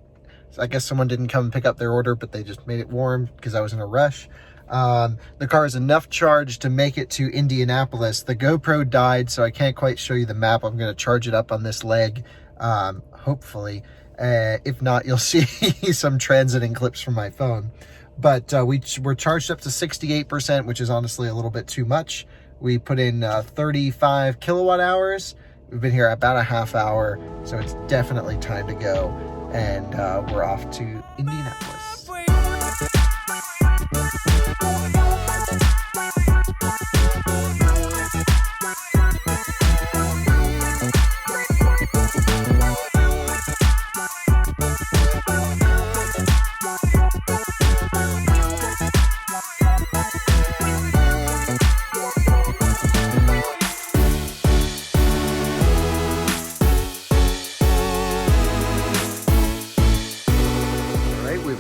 I guess someone didn't come and pick up their order, but they just made it warm because I was in a rush. The car is enough charge to make it to Indianapolis. The GoPro died, so I can't quite show you the map. I'm going to charge it up on this leg, hopefully. If not, you'll see some transiting clips from my phone. But we're charged up to 68%, which is honestly a little bit too much. We put in 35 kilowatt hours. We've been here about a half hour, so it's definitely time to go. And we're off to Indianapolis.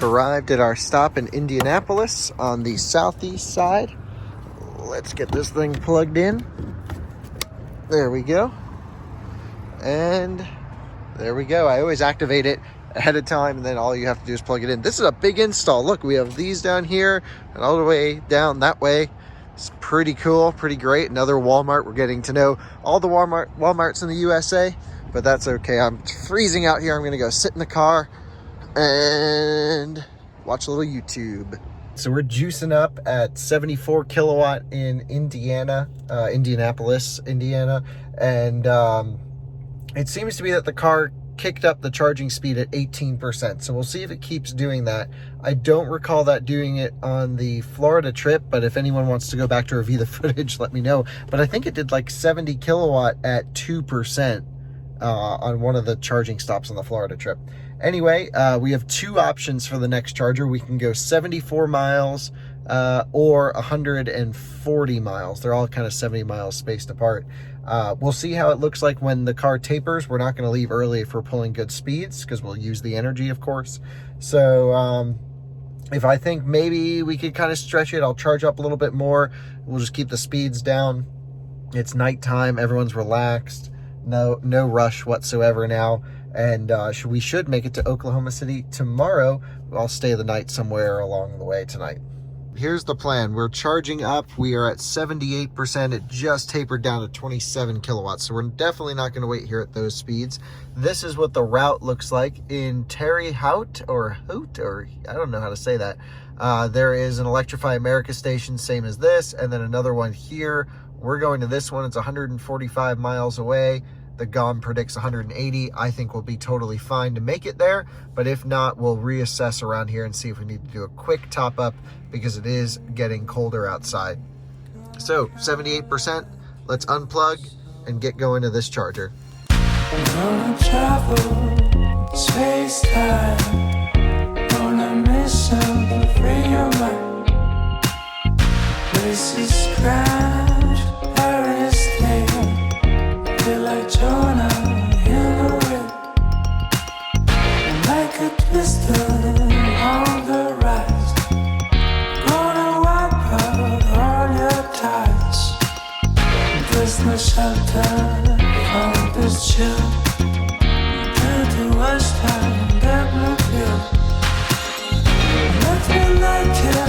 Arrived at our stop in Indianapolis on the southeast side. Let's get this thing plugged in. There we go. And there we go. I always activate it ahead of time, and then all you have to do is plug it in. This is a big install. Look, we have these down here and all the way down that way. It's pretty cool, pretty great. Another Walmart. We're getting to know all the Walmarts in the USA, but that's okay. I'm freezing out here. I'm gonna go sit in the car and watch a little YouTube. So we're juicing up at 74 kilowatt in Indianapolis, Indiana. And it seems to be that the car kicked up the charging speed at 18%. So we'll see if it keeps doing that. I don't recall that doing it on the Florida trip, but if anyone wants to go back to review the footage, let me know. But I think it did like 70 kilowatt at 2% on one of the charging stops on the Florida trip. Anyway, we have two options for the next charger. We can go 74 miles or 140 miles. They're all kind of 70 miles spaced apart. We'll see how it looks like when the car tapers. We're not going to leave early if we're pulling good speeds because we'll use the energy, of course. So if I think maybe we could kind of stretch it, I'll charge up a little bit more. We'll just keep the speeds down. It's nighttime. Everyone's relaxed. No rush whatsoever now. And we should make it to Oklahoma City tomorrow. I'll stay the night somewhere along the way tonight. Here's the plan. We're charging up. We are at 78%. It just tapered down to 27 kilowatts. So we're definitely not going to wait here at those speeds. This is what the route looks like in Terre Haute, or I don't know how to say that. There is an Electrify America station, same as this, and then another one here. We're going to this one. It's 145 miles away. The GOM predicts 180. I think we'll be totally fine to make it there, but if not, we'll reassess around here and see if we need to do a quick top up because it is getting colder outside. So 78%, let's unplug and get going to this charger. Gonna travel space time on a mission to free your mind. Places grand, Paris stay. Feel like Jonah in the wind. And like a twister on the rise. Gonna wipe out all your ties. There's no shelter from this chill. Turn to wash down that blue pill. Let me like you,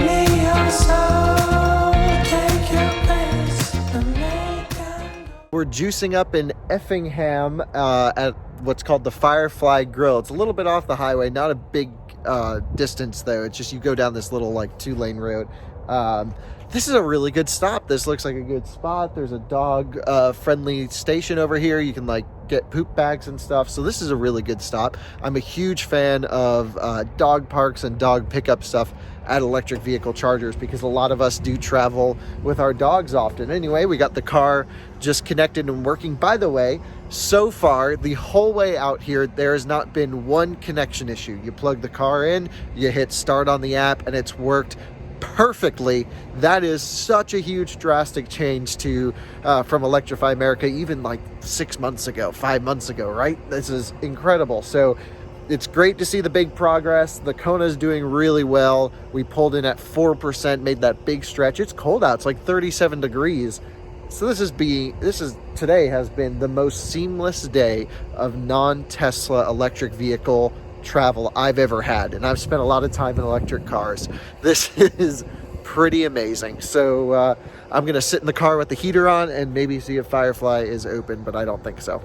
me your soul. Take your place and make them. We're juicing up in Effingham at what's called the Firefly Grill. It's a little bit off the highway, not a big distance though. It's just you go down this little like 2-lane road. This is a really good stop. This looks like a good spot. There's a dog friendly station over here. You can like get poop bags and stuff. So this is a really good stop. I'm a huge fan of dog parks and dog pickup stuff at electric vehicle chargers because a lot of us do travel with our dogs often. Anyway, we got the car just connected and working. By the way, so far, the whole way out here, there has not been one connection issue. You plug the car in, you hit start on the app, and it's worked perfectly. That is such a huge drastic change to from Electrify America even like 6 months ago, 5 months ago, right? This is incredible. So it's great to see the big progress. The Kona is doing really well. We pulled in at 4%, made that big stretch. It's cold out. It's like 37 degrees. So today has been the most seamless day of non-Tesla electric vehicle travel I've ever had, and I've spent a lot of time in electric cars. This is pretty amazing. So I'm gonna sit in the car with the heater on and maybe see if Firefly is open, but I don't think so.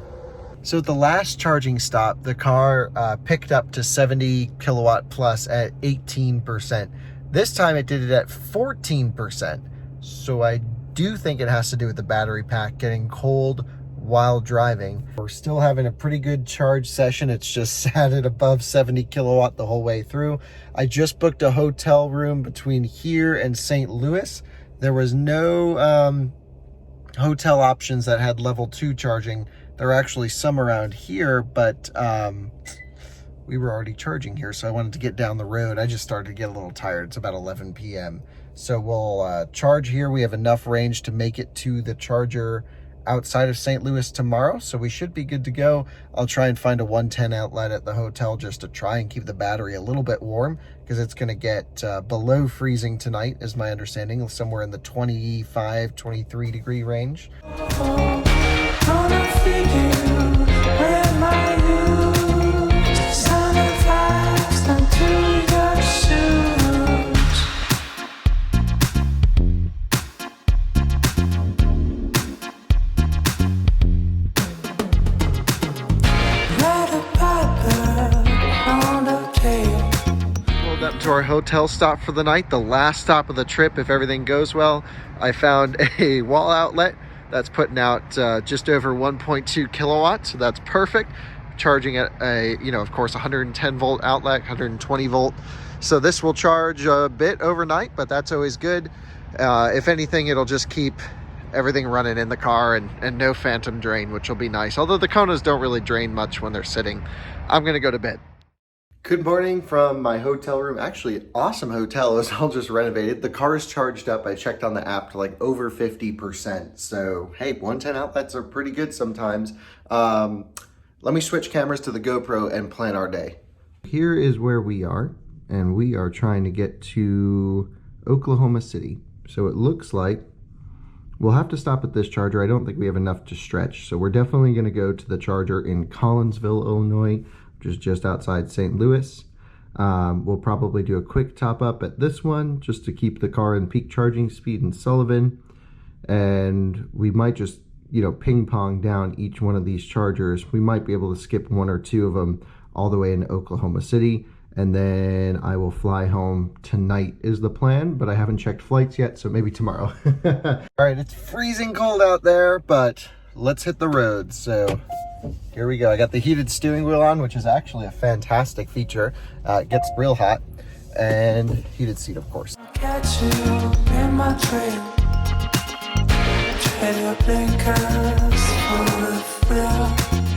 So at the last charging stop, the car picked up to 70 kilowatt plus at 18%. This time it did it at 14%. So I do think it has to do with the battery pack getting cold while driving. We're still having a pretty good charge session. It's just sat at above 70 kilowatt the whole way through. I just booked a hotel room between here and St. Louis. There was no hotel options that had level 2 charging. There are actually some around here, but we were already charging here, so I wanted to get down the road. I just started to get a little tired. It's about 11 p.m. So we'll charge here. We have enough range to make it to the charger outside of St. Louis tomorrow, so we should be good to go. I'll try and find a 110 outlet at the hotel just to try and keep the battery a little bit warm because it's going to get below freezing tonight, is my understanding, somewhere in the 25, 23 degree range. Up to our hotel stop for the night, the last stop of the trip if everything goes well. I found a wall outlet that's putting out just over 1.2 kilowatts, so that's perfect. Charging at a, of course, 110 volt outlet, 120 volt. So this will charge a bit overnight, but that's always good. If anything, it'll just keep everything running in the car and no phantom drain, which will be nice. Although the Konas don't really drain much when they're sitting. I'm gonna go to bed. Good morning from my hotel room. Actually, awesome hotel. It was all just renovated. The car is charged up. I checked on the app to like over 50%. So, hey, 110 outlets are pretty good sometimes. Let me switch cameras to the GoPro and plan our day. Here is where we are, and we are trying to get to Oklahoma City. So it looks like we'll have to stop at this charger. I don't think we have enough to stretch. So we're definitely going to go to the charger in Collinsville, Illinois, which is just outside St. Louis. We'll probably do a quick top up at this one just to keep the car in peak charging speed in Sullivan. And we might just, ping pong down each one of these chargers. We might be able to skip 1 or 2 of them all the way into Oklahoma City. And then I will fly home tonight is the plan, but I haven't checked flights yet, so maybe tomorrow. All right, it's freezing cold out there, but let's hit the road. So here we go. I got the heated steering wheel on, which is actually a fantastic feature. It gets real hot. And heated seat, of course. Catch you in my trail. Trade your blinkers for a thrill.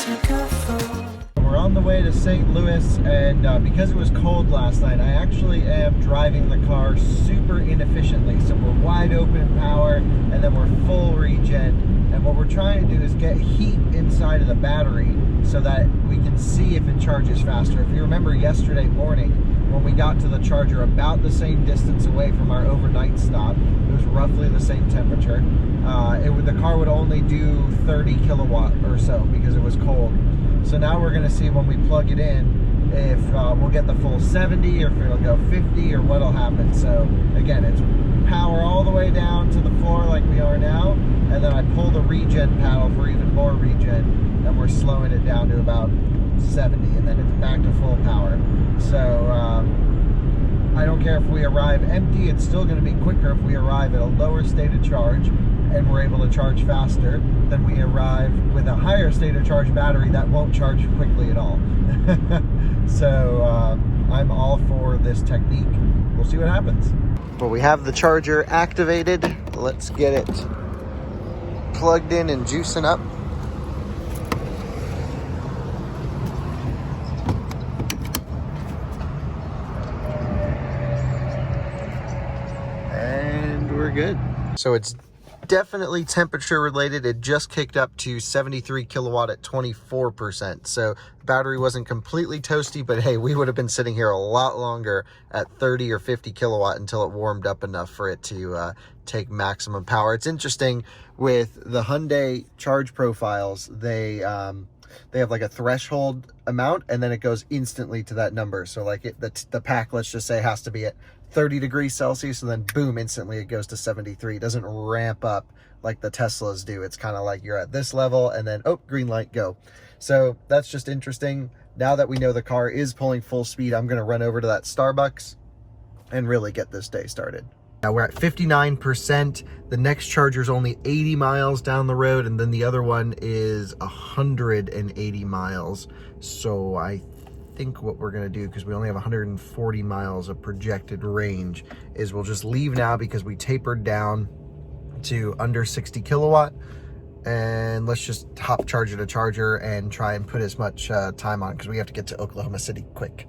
take a fall. We're on the way to St. Louis, and because it was cold last night, I actually am driving the car super inefficiently. So we're wide open power, and then we're full regen. And what we're trying to do is get heat inside of the battery so that we can see if it charges faster. If you remember yesterday morning, when we got to the charger about the same distance away from our overnight stop, it was roughly the same temperature. The car would only do 30 kilowatt or so because it was cold. So now we're going to see when we plug it in if we'll get the full 70 or if it'll go 50 or what'll happen. So again, it's power all the way down to the floor like we are now, and then I pull the regen paddle for even more regen, and we're slowing it down to about 70, and then it's back to full power. So I don't care if we arrive empty, it's still going to be quicker if we arrive at a lower state of charge and we're able to charge faster than we arrive with a higher state of charge battery that won't charge quickly at all. So I'm all for this technique. We'll see what happens. Well, we have the charger activated. Let's get it plugged in and juicing up. And we're good. So it's definitely temperature related. It just kicked up to 73 kilowatt at 24%. So battery wasn't completely toasty, but hey, we would have been sitting here a lot longer at 30 or 50 kilowatt until it warmed up enough for it to take maximum power. It's interesting with the Hyundai charge profiles, they have like a threshold amount, and then it goes instantly to that number. So like the pack, let's just say, has to be at 30 degrees Celsius, and then boom, instantly it goes to 73. It doesn't ramp up like the Teslas do. It's kind of like you're at this level and then, oh, green light, go. So that's just interesting. Now that we know the car is pulling full speed, I'm going to run over to that Starbucks and really get this day started. Now we're at 59%. The next charger is only 80 miles down the road, and then the other one is 180 miles. So I think what we're going to do, because we only have 140 miles of projected range, is we'll just leave now because we tapered down to under 60 kilowatt, and let's just hop charger to charger and try and put as much time on, because we have to get to Oklahoma City quick.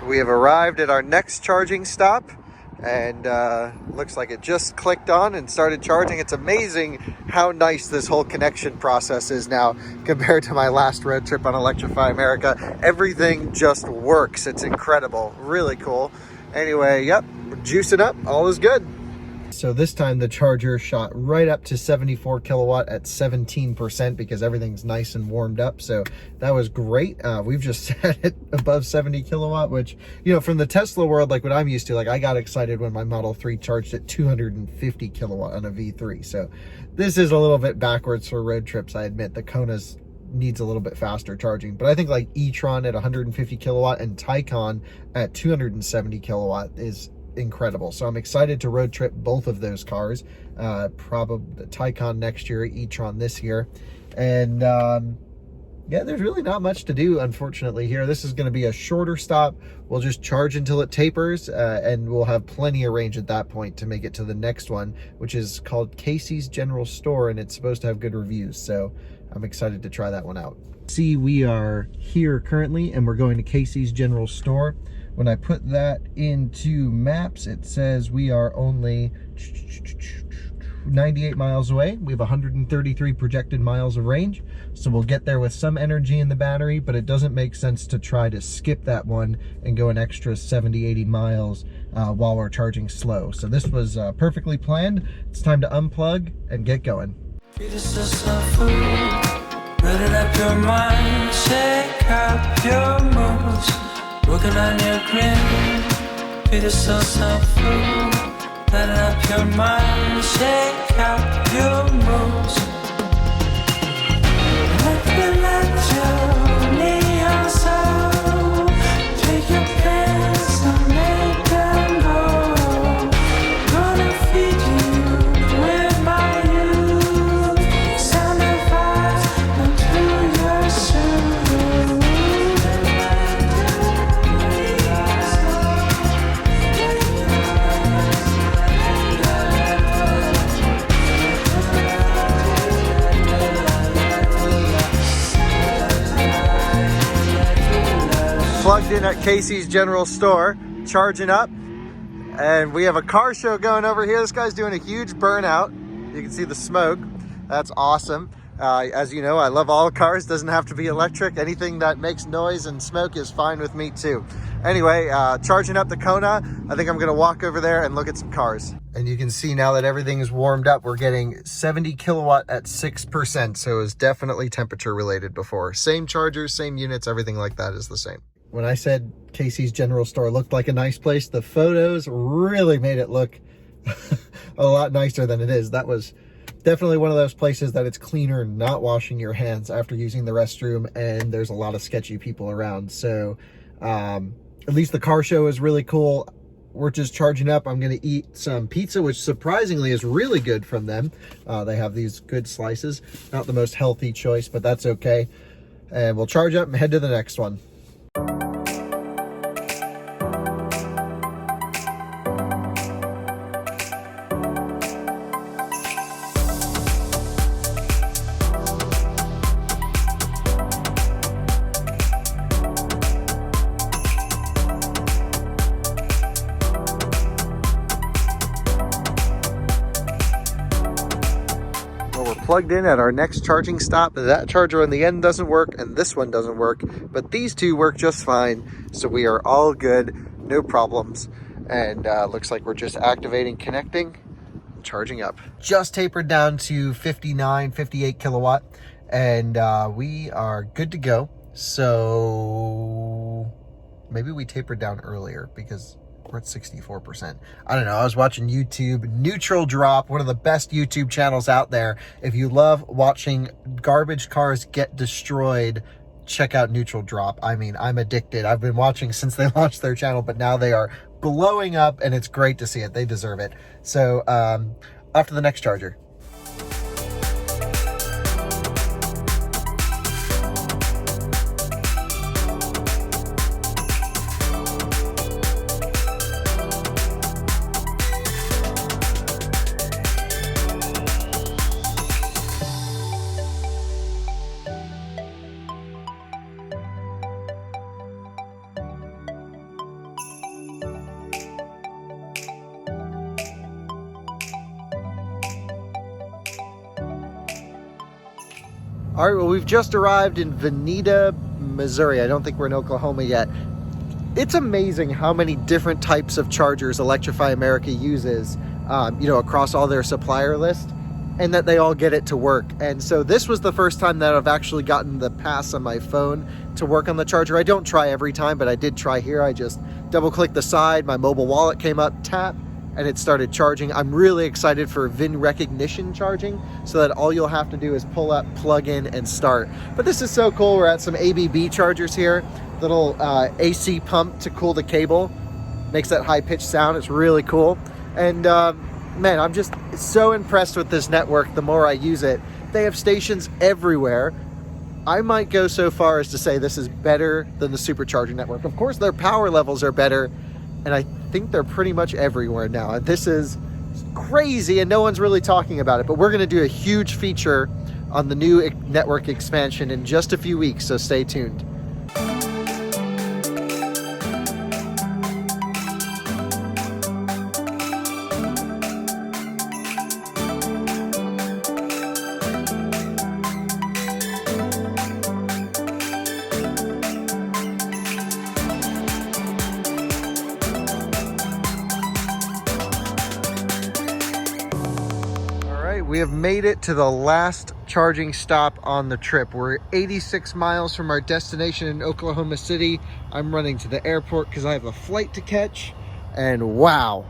We have arrived at our next charging stop, and looks like it just clicked on and started charging. It's amazing how nice this whole connection process is now compared to my last road trip on Electrify America. Everything just works. It's incredible. Really cool. Anyway, yep, we're juicing up. All is good. So this time the charger shot right up to 74 kilowatt at 17% because everything's nice and warmed up. So that was great. We've just set it above 70 kilowatt, which, you know, from the Tesla world, like what I'm used to, like I got excited when my Model 3 charged at 250 kilowatt on a V3. So this is a little bit backwards for road trips. I admit the Kona's needs a little bit faster charging, but I think like e-tron at 150 kilowatt and Taycan at 270 kilowatt is incredible. So I'm excited to road trip both of those cars, probably the Taycan next year, e-tron this year. And yeah, there's really not much to do, unfortunately, here. This is going to be a shorter stop. We'll just charge until it tapers, and we'll have plenty of range at that point to make it to the next one, which is called Casey's General Store, and it's supposed to have good reviews. So I'm excited to try that one out. See, we are here currently, and we're going to Casey's General Store. When I put that into maps, it says we are only 98 miles away. We have 133 projected miles of range, so we'll get there with some energy in the battery, but it doesn't make sense to try to skip that one and go an extra 70-80 miles while we're charging slow. So this was perfectly planned. It's time to unplug and get going. Building up your mind, shake up your moves. Working on your grin, feed us so food. Let up your mind, shake out your moves. Let your neon soul take your pants and make them go. Gonna feed you with my youth. Sound of vibes until your soul. Plugged in at Casey's General Store, charging up, and we have a car show going over here. This guy's doing a huge burnout. You can see the smoke. That's awesome. As you know, I love all cars. Doesn't have to be electric. Anything that makes noise and smoke is fine with me too. Anyway, charging up the Kona. I think I'm gonna walk over there and look at some cars. And you can see now that everything is warmed up, we're getting 70 kilowatt at 6%. So it was definitely temperature related before. Same chargers, same units, everything like that is the same. When I said Casey's General Store looked like a nice place, the photos really made it look a lot nicer than it is. That was definitely one of those places that it's cleaner not washing your hands after using the restroom, and there's a lot of sketchy people around. So at least the car show is really cool. We're just charging up. I'm going to eat some pizza, which surprisingly is really good from them. They have these good slices. Not the most healthy choice, but that's okay. And we'll charge up and head to the next one. Plugged in at our next charging stop. That charger on the end doesn't work and this one doesn't work, but these two work just fine. So we are all good, no problems. And looks like we're just activating, connecting, charging up. Just tapered down to 58 kilowatt, and we are good to go. So maybe we tapered down earlier because we're at 64%. I don't know. I was watching YouTube, Neutral Drop, one of the best YouTube channels out there. If you love watching garbage cars get destroyed, check out Neutral Drop. I mean, I'm addicted. I've been watching since they launched their channel, but now they are blowing up and it's great to see it. They deserve it. So off to the next charger. All right, well, we've just arrived in Veneta, Missouri. I don't think we're in Oklahoma yet. It's amazing how many different types of chargers Electrify America uses, across all their supplier list, and that they all get it to work. And so this was the first time that I've actually gotten the pass on my phone to work on the charger. I don't try every time, but I did try here. I just double-clicked the side, my mobile wallet came up, tap, and it started charging. I'm really excited for VIN recognition charging, so that all you'll have to do is pull up, plug in, and start. But this is so cool. We're at some ABB chargers here. Little AC pump to cool the cable. Makes that high-pitched sound. It's really cool. And man, I'm just so impressed with this network the more I use it. They have stations everywhere. I might go so far as to say this is better than the supercharger network. Of course, their power levels are better, and I think they're pretty much everywhere now. And this is crazy, and no one's really talking about it. But we're going to do a huge feature on the new network expansion in just a few weeks, so stay tuned. We have made it to the last charging stop on the trip. We're 86 miles from our destination in Oklahoma City. I'm running to the airport because I have a flight to catch. And wow,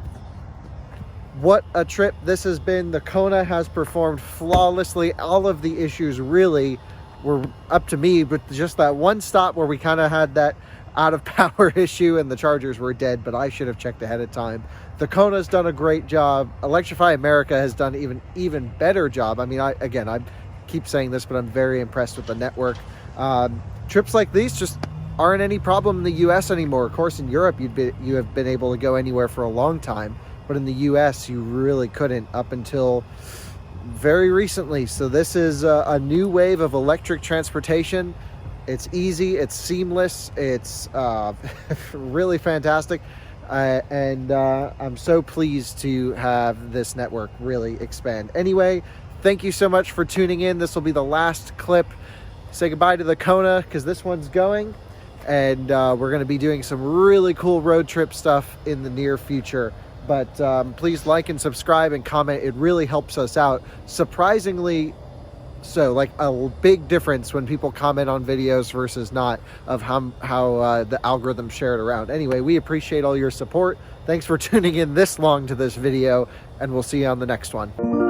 what a trip this has been. The Kona has performed flawlessly. All of the issues really were up to me, but just that one stop where we kind of had that out of power issue and the chargers were dead, but I should have checked ahead of time. The Kona's done a great job. Electrify America has done even better job. I mean, I keep saying this, but I'm very impressed with the network. Trips like these just aren't any problem in the US anymore. Of course, in Europe, you have been able to go anywhere for a long time, but in the US, you really couldn't up until very recently. So this is a new wave of electric transportation. It's easy, it's seamless, it's really fantastic. And I'm so pleased to have this network really expand. Anyway, thank you so much for tuning in. This will be the last clip. Say goodbye to the Kona because this one's going. And we're going to be doing some really cool road trip stuff in the near future. But please like and subscribe and comment. It really helps us out. Surprisingly, so like a big difference when people comment on videos versus not, of how the algorithm share it around. Anyway, we appreciate all your support. Thanks for tuning in this long to this video, and we'll see you on the next one.